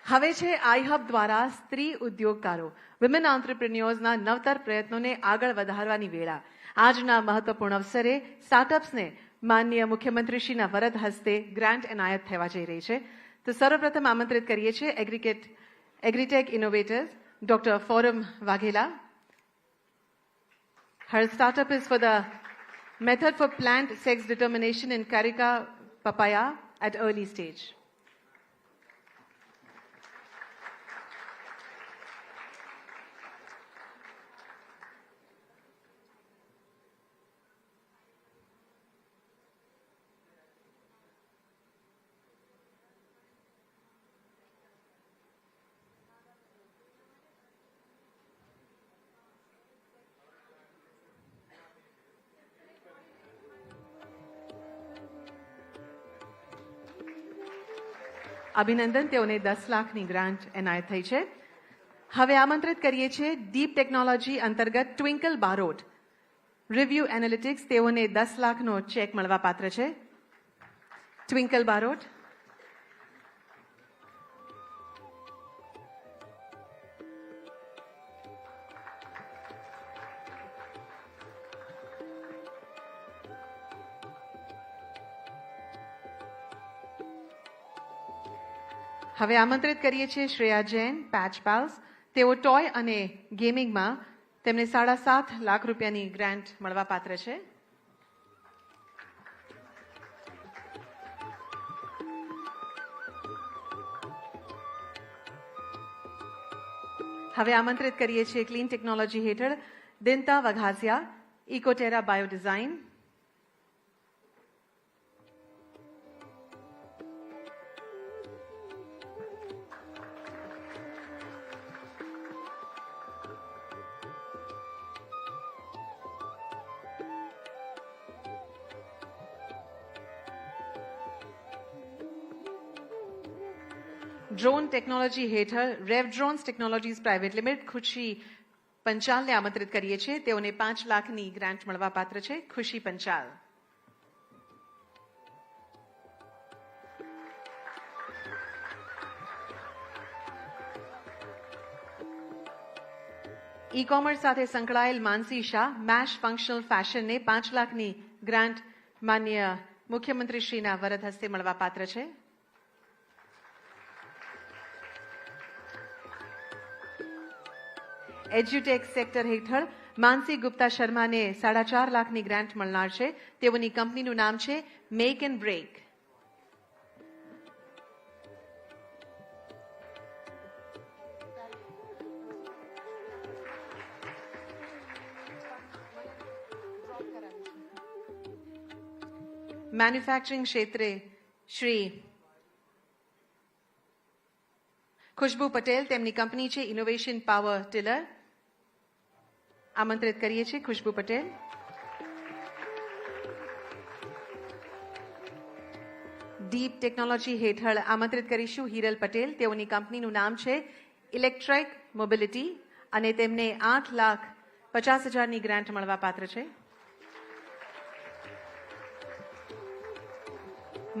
હવે છે આઈહબ દ્વારા સ્ત્રી ઉદ્યોગકારો, વિમેન એન્ટરપ્રેન્યોર્સના નવતર પ્રયત્નોને આગળ વધારવાની વેળા. આજના મહત્વપૂર્ણ અવસરે સ્ટાર્ટઅપ્સને માનનીય મુખ્યમંત્રીશ્રીના વરદ હસ્તે ગ્રાન્ટ એનાયત થવા જઈ રહી છે. તો સર્વપ્રથમ આમંત્રિત કરીએ છીએ agritech innovators doctor forum Vaghela. Her startup is for the method for plant sex determination in Carica papaya at early stage. અભિનંદન, તેઓને 10 લાખની ગ્રાન્ટ એનાયત થઈ છે. હવે આમંત્રિત કરીએ છીએ ડીપ ટેકનોલોજી અંતર્ગત ટ્વિંકલ બારોટ, રિવ્યુ એનાલિટિક્સ, તેઓને 10 લાખનો ચેક મળવા પાત્ર છે. ટ્વિંકલ બારોટ. હવે આમંત્રિત કરીએ છીએ શ્રેયા જૈન, પેચ પાલ્સ, તેઓ ટોય અને ગેમિંગમાં તેમને 7.5 લાખ રૂપિયાની ગ્રાન્ટ મળવા પાત્ર છે. હવે આમંત્રિત કરીએ છીએ ક્લીન ટેકનોલોજી હેઠળ દિનતા વઘાસિયા, ઇકોટેરા બાયોડિઝાઇન. ડ્રોન ટેકનોલોજી હેઠળ રેવ ડ્રોન્સ ટેકનોલોજીસ પ્રાઇવેટ લિમિટેડ ખુશી પંચાલને આમંત્રિત કરીએ છીએ. તેઓને 5 લાખની ગ્રાન્ટ મળવા પાત્ર છે. ખુશી પંચાલ. ઈ કોમર્સ સાથે સંકળાયેલ માનસી શાહ મેશ ફંક્શનલ ફેશનને 5 લાખની ગ્રાન્ટ માન્ય મુખ્યમંત્રીશ્રીના વરદ હસ્તે મળવા પાત્ર છે. એજ્યુટેક સેક્ટર હેઠળ માનસી ગુપ્તા શર્માને 4.5 લાખની ગ્રાન્ટ મળનાર છે. તેઓની કંપનીનું નામ છે મેક એન્ડ બ્રેક. મેન્યુફેક્ચરિંગ ક્ષેત્રે શ્રી ખુશ્બુ પટેલ, તેમની કંપની છે ઇનોવેશન પાવર ટિલર. આમંત્રિત કરીએ છીએ ખુશ્બુ પટેલ. ડીપ ટેકનોલોજી હેઠળ આમંત્રિત કરીશું હિરલ પટેલ. તેઓની કંપનીનું નામ છે ઇલેક્ટ્રિક મોબિલિટી અને તેમને 8,50,000ની ગ્રાન્ટ મળવા પાત્ર છે.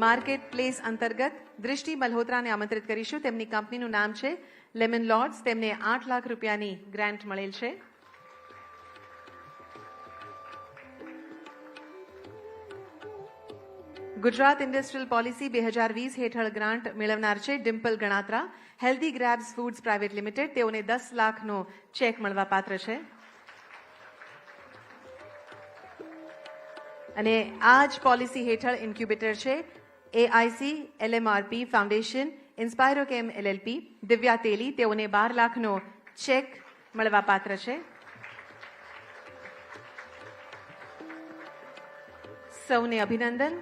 માર્કેટ પ્લેસ અંતર્ગત દૃષ્ટિ મલ્હોત્રાને આમંત્રિત કરીશું. તેમની કંપનીનું નામ છે લેમન લોર્ડ્સ. તેમને 8 લાખ રૂપિયાની ગ્રાન્ટ મળેલ છે. ગુજરાત ઇન્ડસ્ટ્રીયલ પોલિસી 2020 હેઠળ ગ્રાન્ટ મેળવનાર છે Dimple Ganatra, healthy grabs foods private limited. તેઓને 10 લાખનો ચેક મળવા પાત્ર છે. અને આ જ પોલિસી હેઠળ ઇન્ક્યુબેટર છે એઆઈસી એલએમઆરપી ફાઉન્ડેશન, ઇન્સ્પાયરોકેમ એલએલપી, દિવ્યા તેલી. તેઓને 12 લાખનો ચેક મળવા પાત્ર છે. સૌને અભિનંદન.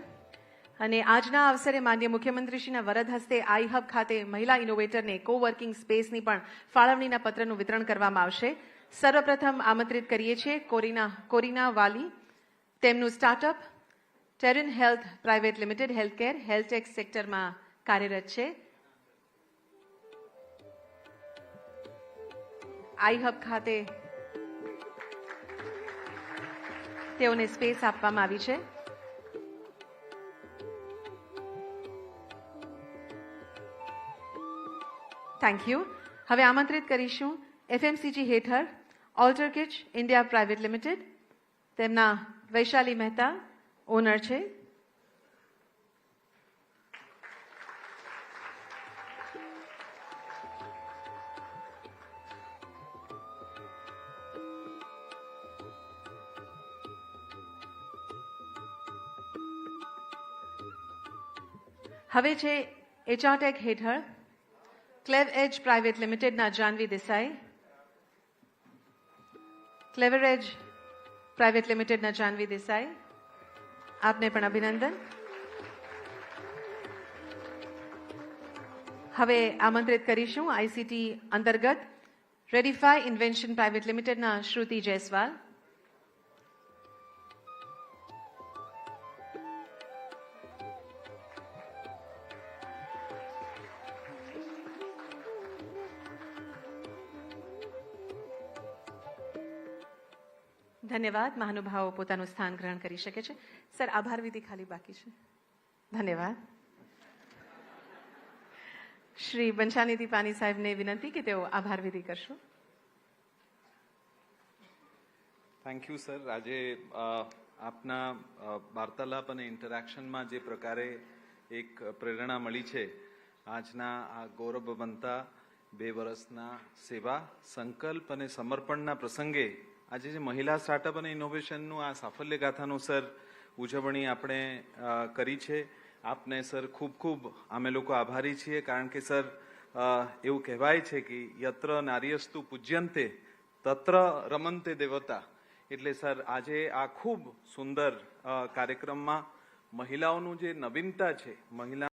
અને આજના અવસરે માન્ય મુખ્યમંત્રીશ્રીના વરદ હસ્તે આઈ હબ ખાતે મહિલા ઇનોવેટરને કોવર્કિંગ સ્પેસની પણ ફાળવણીના પત્રનું વિતરણ કરવામાં આવશે. સર્વપ્રથમ આમંત્રિત કરીએ છીએ કોરીના વાલી. તેમનું startup Terran health private limited healthcare healthtech સેક્ટરમાં કાર્યરત છે. આઈ હબ ખાતે તેઓને સ્પેસ આપવામાં આવી છે. Thank you. હવે આમંત્રિત કરીશું એફએમસીજી હેઠળ ઓલ્ટરકિચ ઇન્ડિયા પ્રાઇવેટ લિમિટેડ. તેમના વૈશાલી મહેતા ઓનર છે. હવે છે એચાટેક હેઠળ ક્લેવ એજ પ્રાઇવેટ લિમિટેડના જાનવી દેસાઈ. ક્લેવર એજ પ્રાઇવેટ લિમિટેડના જાનવી દેસાઈ, આપને પણ અભિનંદન. હવે આમંત્રિત કરીશું આઈસીટી અંતર્ગત રેડિફાઈ ઇન્વેન્શન પ્રાઇવેટ લિમિટેડના શ્રુતિ જયસ્વાલ. ધન્યવાદ. મહાનુભાવો પોતાનું સ્થાન ગ્રહણ કરી શકે છે. સર, આભાર વિધિ ખાલી બાકી છે. ધન્યવાદ. શ્રી બંછાનિધિ પાની સાહેબને વિનંતી કે તેઓ આભાર વિધિ કરશો. Thank you sir. આજે આપના વાર્તાલાપ અને ઇન્ટરેક્શનમાં જે પ્રકારે એક પ્રેરણા મળી છે, આજના આ ગૌરવ બનતા 2 વર્ષના સેવા સંકલ્પ અને સમર્પણના પ્રસંગે આજે જે મહિલા સ્ટાર્ટઅપ અને ઇનોવેશનનું આ સાફલ્ય ગાથાનું સર ઉજવણી આપણે કરી છે. આપને સર ખૂબ ખૂબ અમે લોકો આભારી છીએ, કારણ કે સર એવું કહેવાય છે કે યત્ર નાર્યસ્તુ પૂજ્યંતે તત્ર રમંતે દેવતા. એટલે સર આજે આ ખૂબ સુંદર કાર્યક્રમમાં મહિલાઓનું જે નવીનતા છે, મહિલા